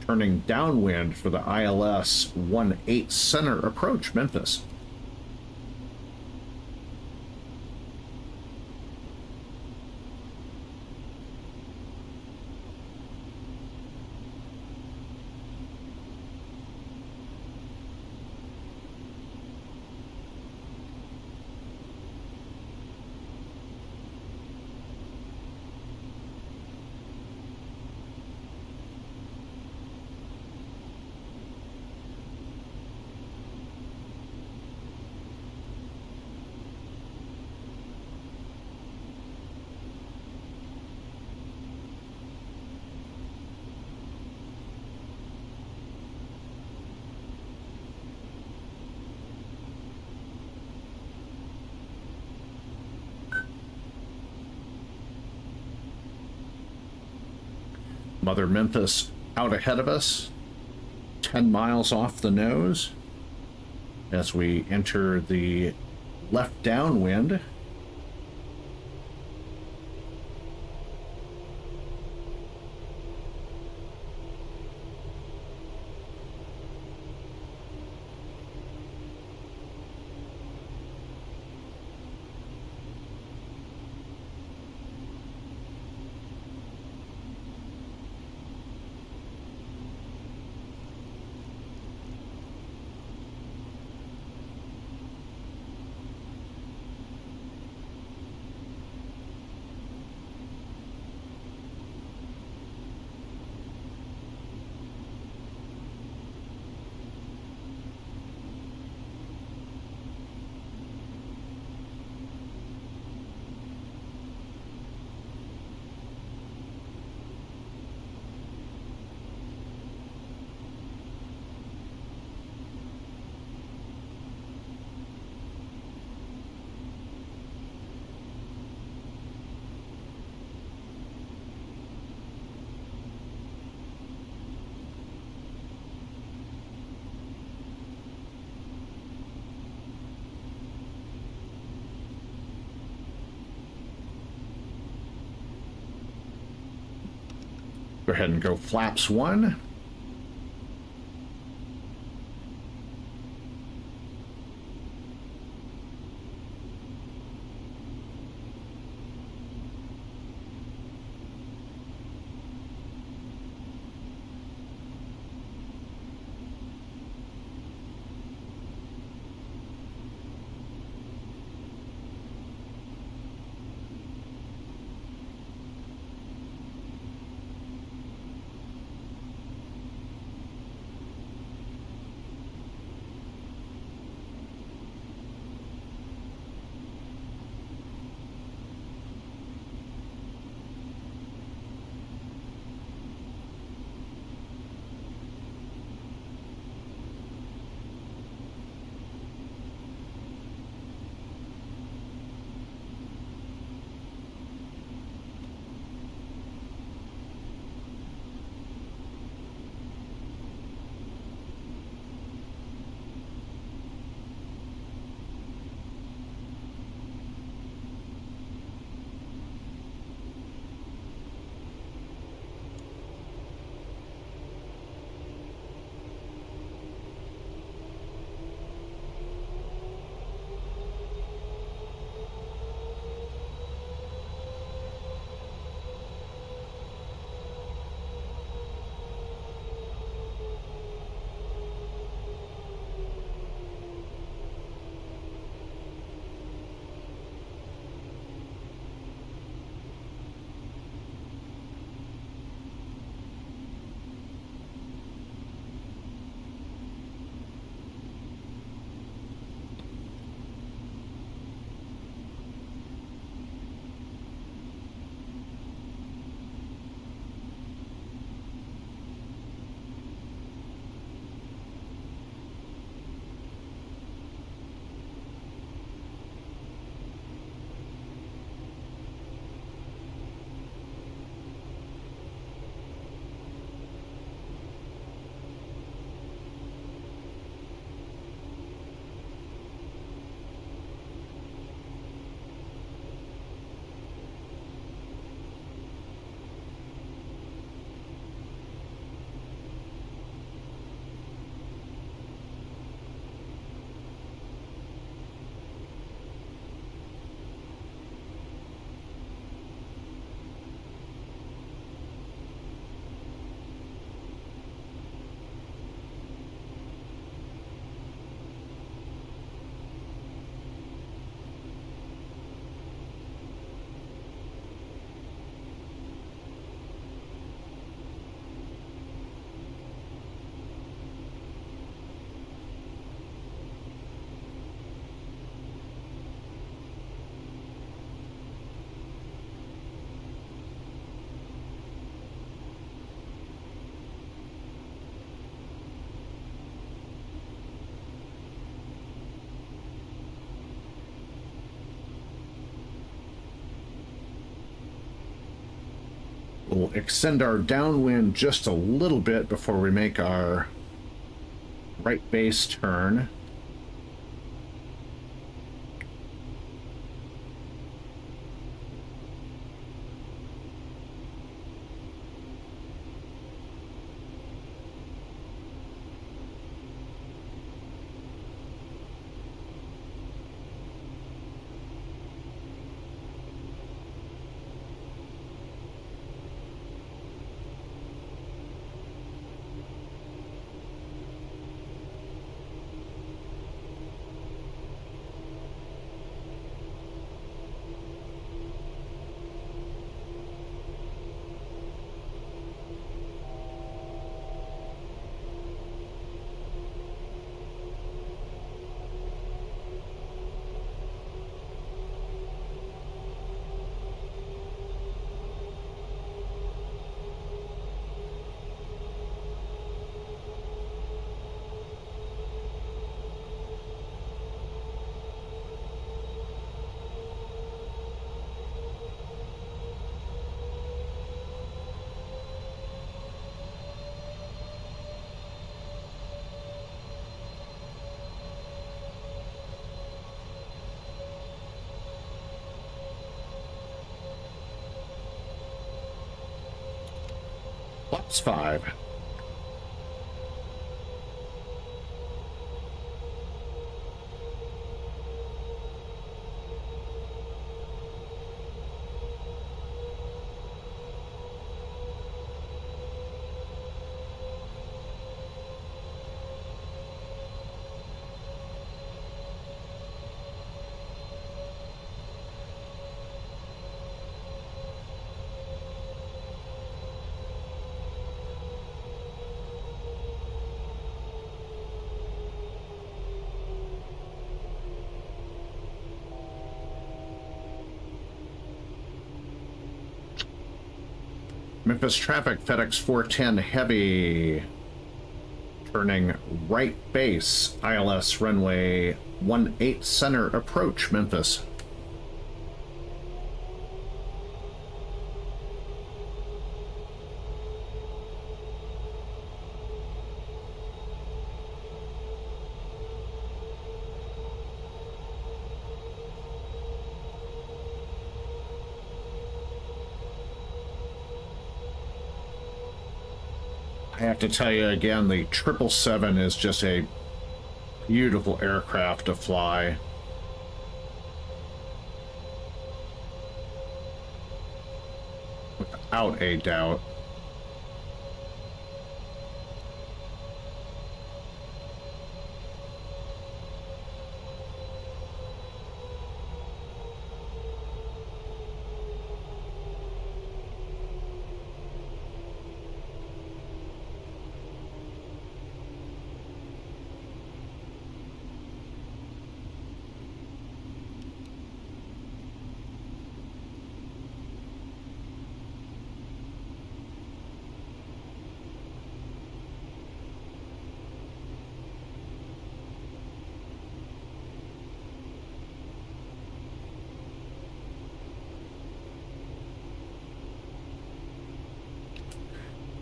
turning downwind for the ILS 18 center approach, Memphis. Mother Memphis out ahead of us, 10 miles off the nose as we enter the left downwind. Go ahead and go flaps 1. We'll extend our downwind just a little bit before we make our right base turn. Flaps 5. Memphis traffic, FedEx 410 heavy, turning right base, ILS runway 18 center approach, Memphis. I have to tell you again, the 777 is just a beautiful aircraft to fly. Without a doubt.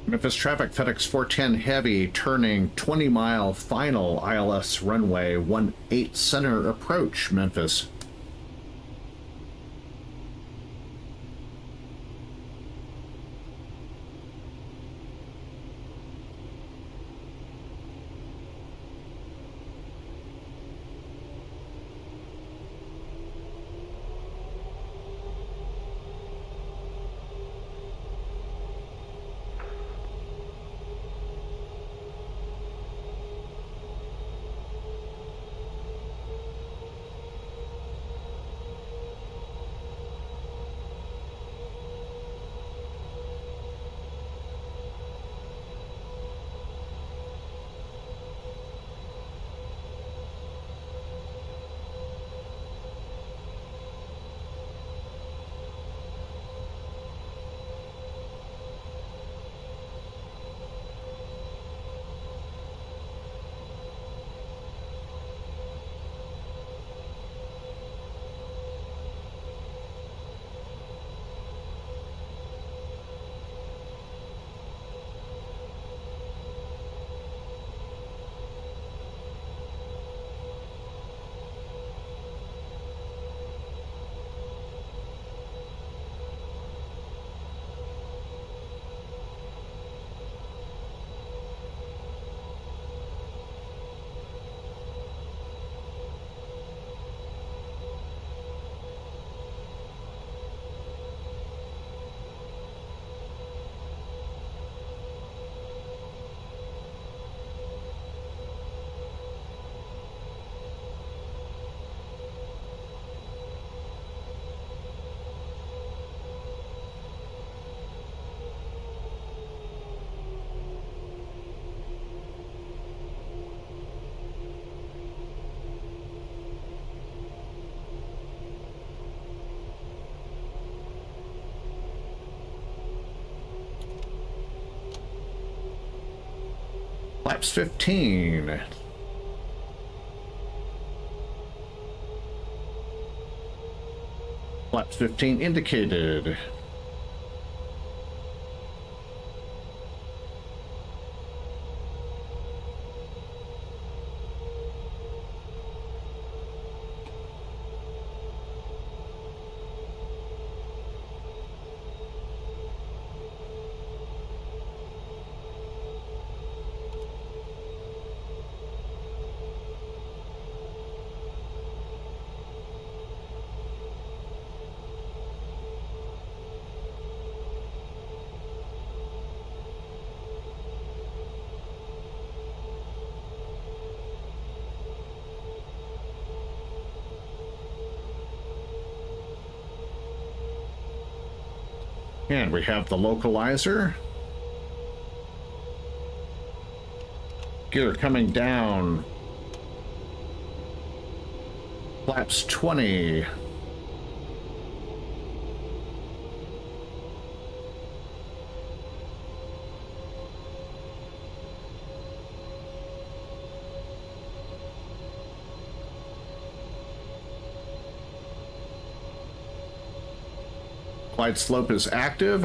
Memphis traffic, FedEx 410 heavy, turning 20-mile final ILS runway 18 center approach, Memphis. Flaps 15. Flaps 15 indicated. And we have the localizer. Gear coming down. Flaps 20. Glide slope is active.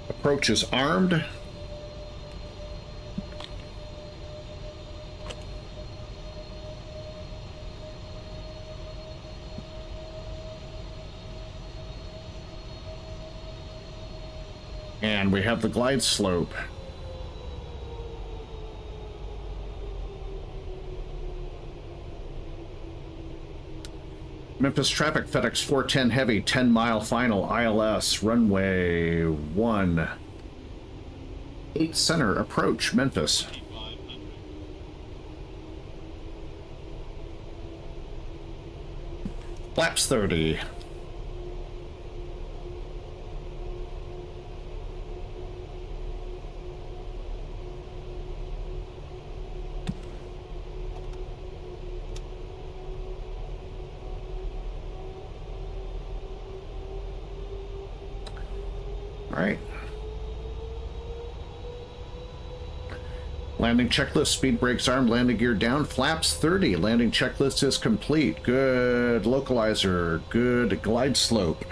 Approach is armed. And we have the glide slope. Memphis traffic, FedEx 410 Heavy, 10-mile final, ILS, runway 1. 8 center, approach, Memphis. Flaps 30. Alright. Landing checklist, speed brakes armed, landing gear down, flaps 30. Landing checklist is complete. Good localizer, good glide slope.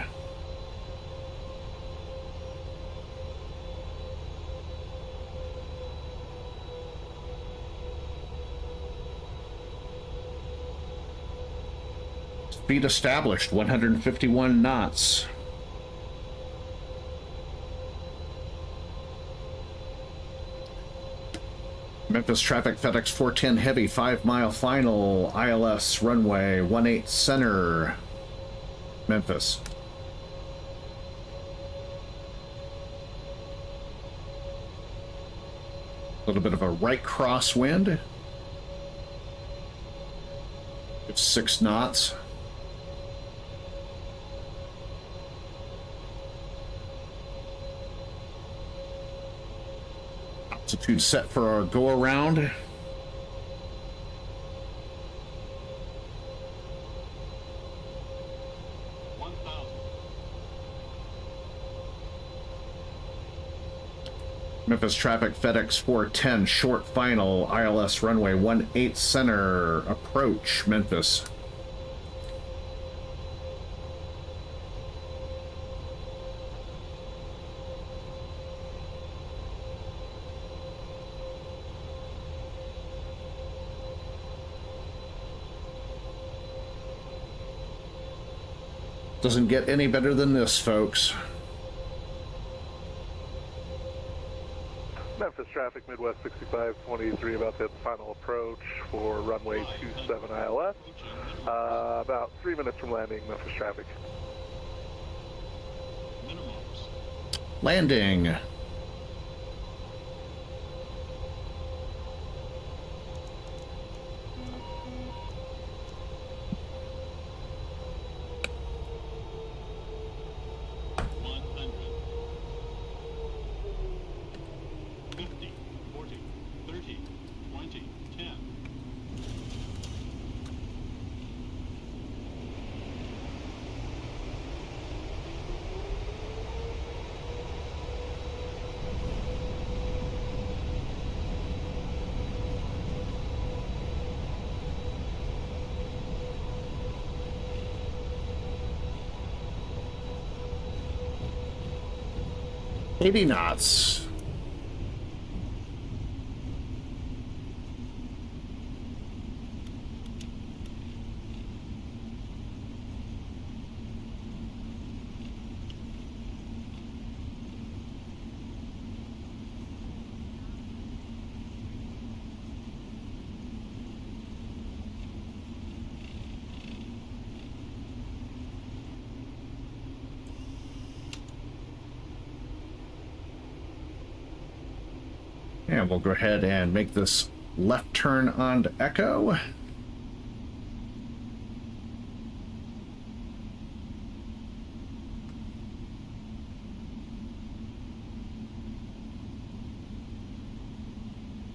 Speed established, 151 knots. Memphis traffic, FedEx 410 Heavy, 5-mile final, ILS, runway 18 center, Memphis. A little bit of a right crosswind. It's 6 knots. Altitude set for our go around. Memphis traffic, FedEx 410 short final, ILS runway 18 center, approach Memphis. Doesn't get any better than this, folks. Memphis traffic, Midwest 6523, about to hit the final approach for runway 27 ILS. About 3 minutes from landing, Memphis traffic. Landing. $80 knots. And we'll go ahead and make this left turn onto Echo.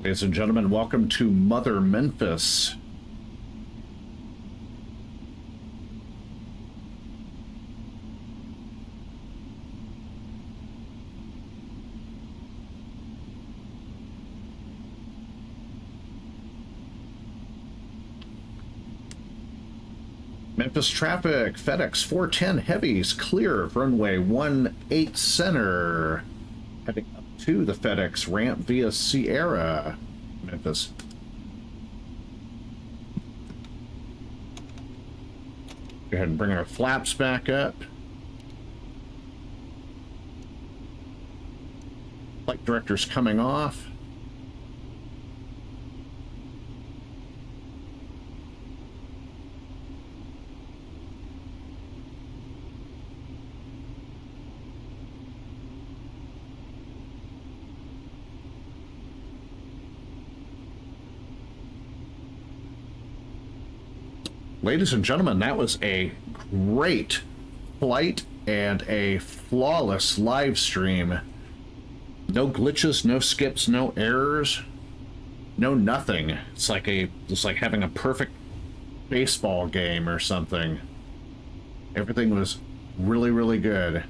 Ladies and gentlemen, welcome to Mother Memphis. Memphis traffic, FedEx 410 heavies clear of runway 18 center. Heading up to the FedEx ramp via Sierra, Memphis. Go ahead and bring our flaps back up. Flight director's coming off. Ladies and gentlemen, that was a great flight and a flawless live stream. No glitches, no skips, no errors, no nothing. It's like having a perfect baseball game or something. Everything was really, really good.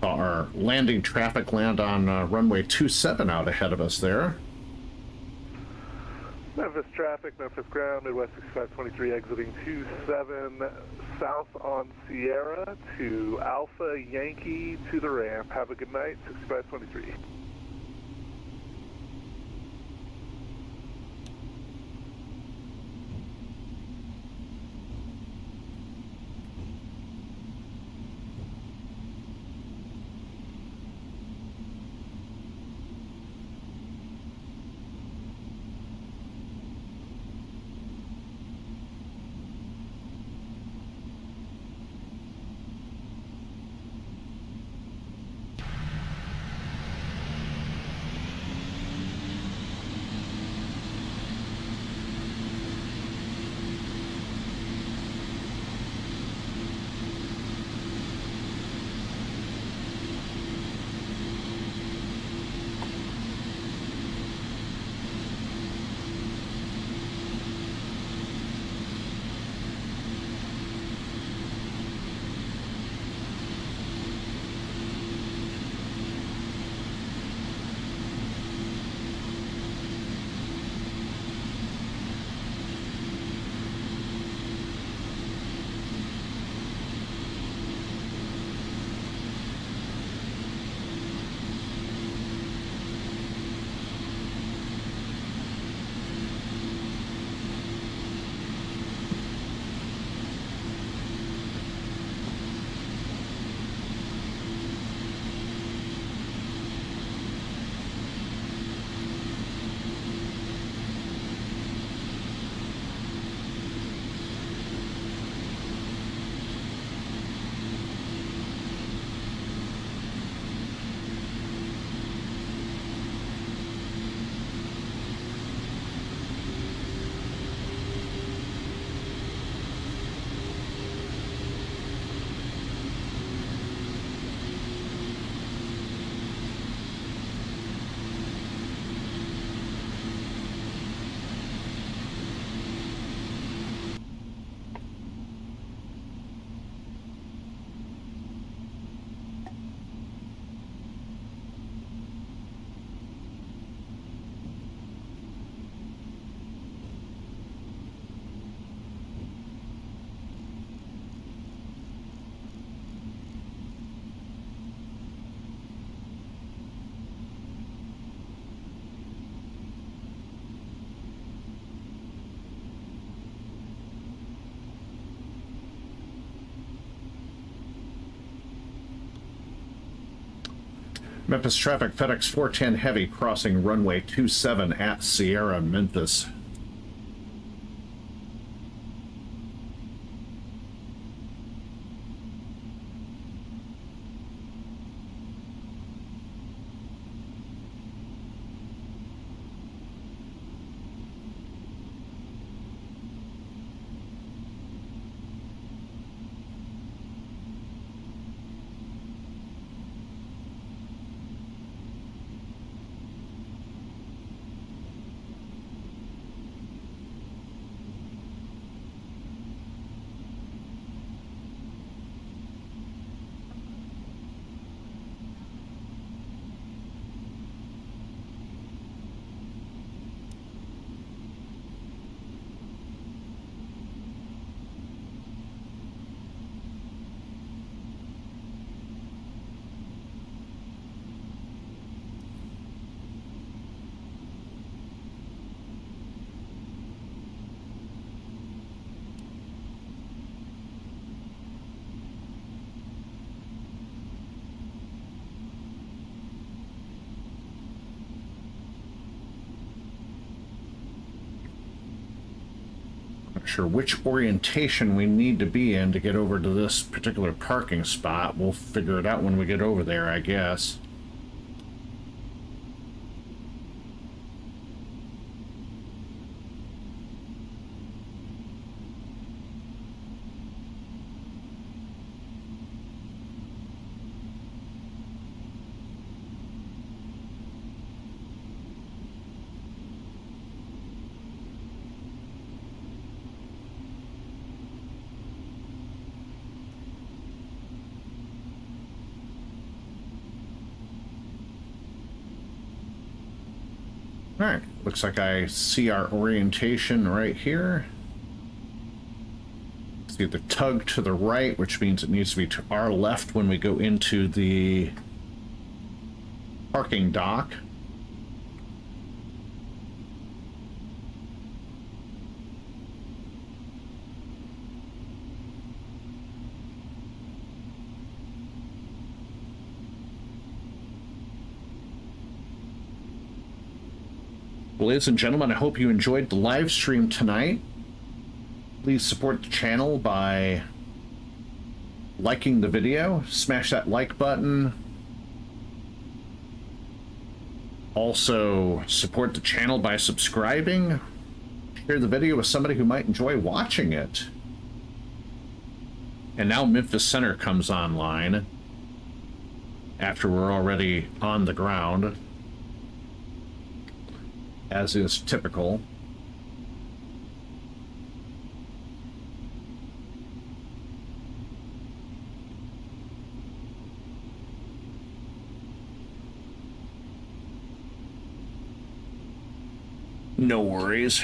Our landing traffic land on runway 27 out ahead of us there. Memphis traffic, Memphis ground, Midwest 6523 exiting 27 south on Sierra to Alpha Yankee to the ramp. Have a good night, 6523. Memphis traffic, FedEx 410 Heavy crossing runway 27 at Sierra, Memphis. Not sure which orientation we need to be in to get over to this particular parking spot. We'll figure it out when we get over there, I guess. Alright, looks like I see our orientation right here. See the tug to the right, which means it needs to be to our left when we go into the parking dock. Ladies and gentlemen, I hope you enjoyed the live stream tonight. Please support the channel by liking the video. Smash that like button. Also, support the channel by subscribing. Share the video with somebody who might enjoy watching it. And now Memphis Center comes online after we're already on the ground, as is typical. No worries.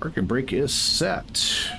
Parking brake is set.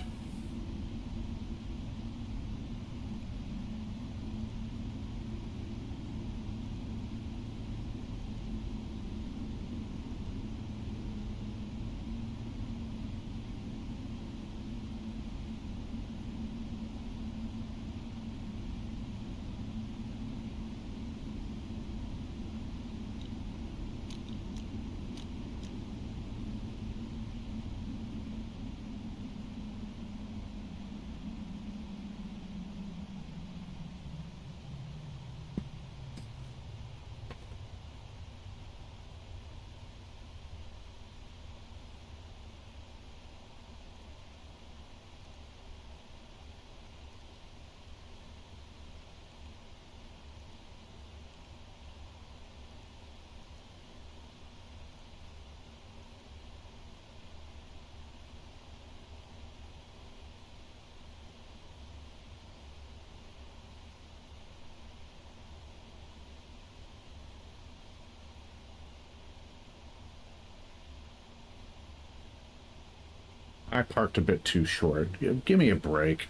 I parked a bit too short. Give me a break.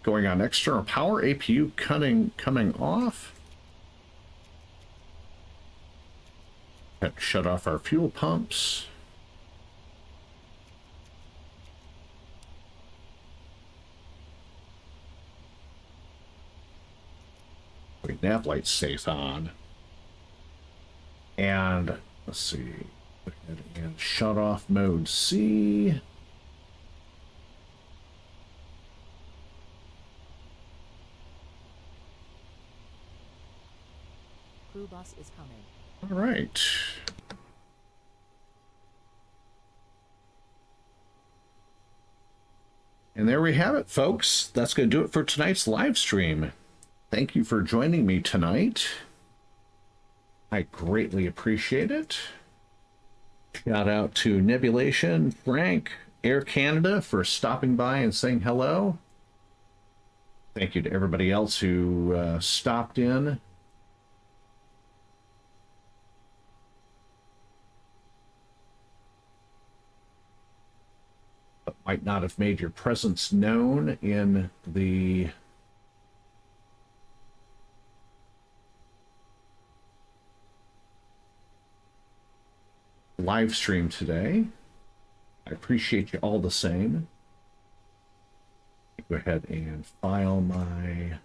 Going on external power, APU coming off. Had to shut off our fuel pumps. Nav light stays on. And let's see. Go ahead and shut off mode C. Crew bus is coming. All right. And there we have it, folks. That's going to do it for tonight's live stream. Thank you for joining me tonight. I greatly appreciate it. Shout out to Nebulation, Frank, Air Canada for stopping by and saying hello. Thank you to everybody else who stopped in. But might not have made your presence known in the live stream today. I appreciate you all the same. Go ahead and file my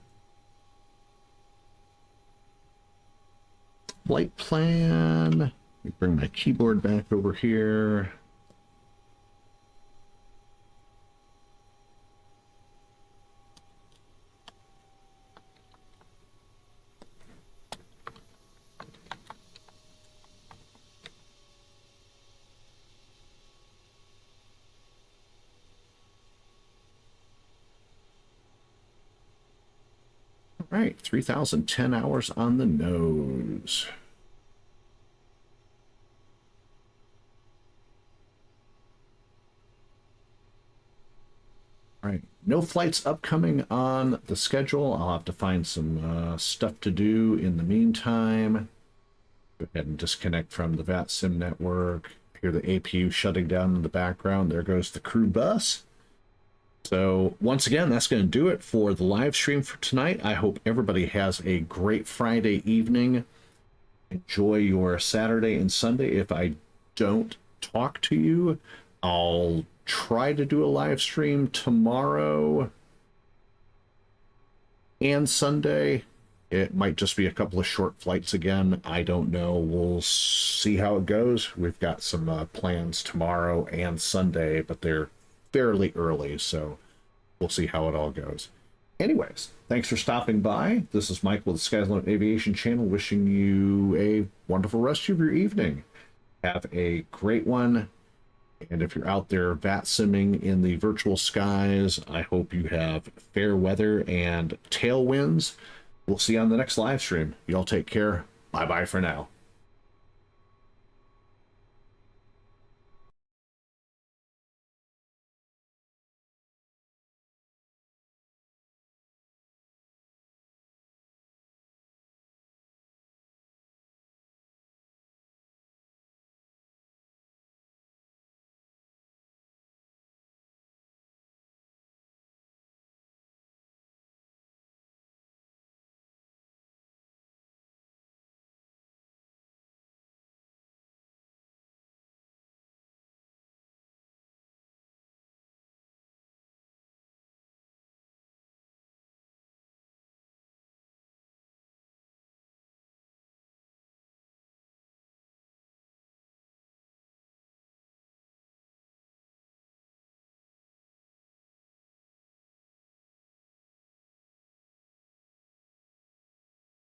flight plan. Let me bring my keyboard back over here. All right, 3,010 hours on the nose. All right, no flights upcoming on the schedule. I'll have to find some stuff to do in the meantime. Go ahead and disconnect from the VATSIM network. Hear the APU shutting down in the background. There goes the crew bus. So once again, that's going to do it for the live stream for tonight. I hope everybody has a great Friday evening. Enjoy your Saturday and Sunday. If I don't talk to you, I'll try to do a live stream tomorrow and Sunday. It might just be a couple of short flights again. I don't know. We'll see how it goes. We've got some plans tomorrow and Sunday, but they're fairly early, so we'll see how it all goes. Anyways, thanks for stopping by. This is Mike with the Sky's Limit Aviation channel, wishing you a wonderful rest of your evening. Have a great one. And if you're out there VATSIMing in the virtual skies, I hope you have fair weather and tailwinds. we'll see you on the next live stream. Y'all take care. Bye-bye for now.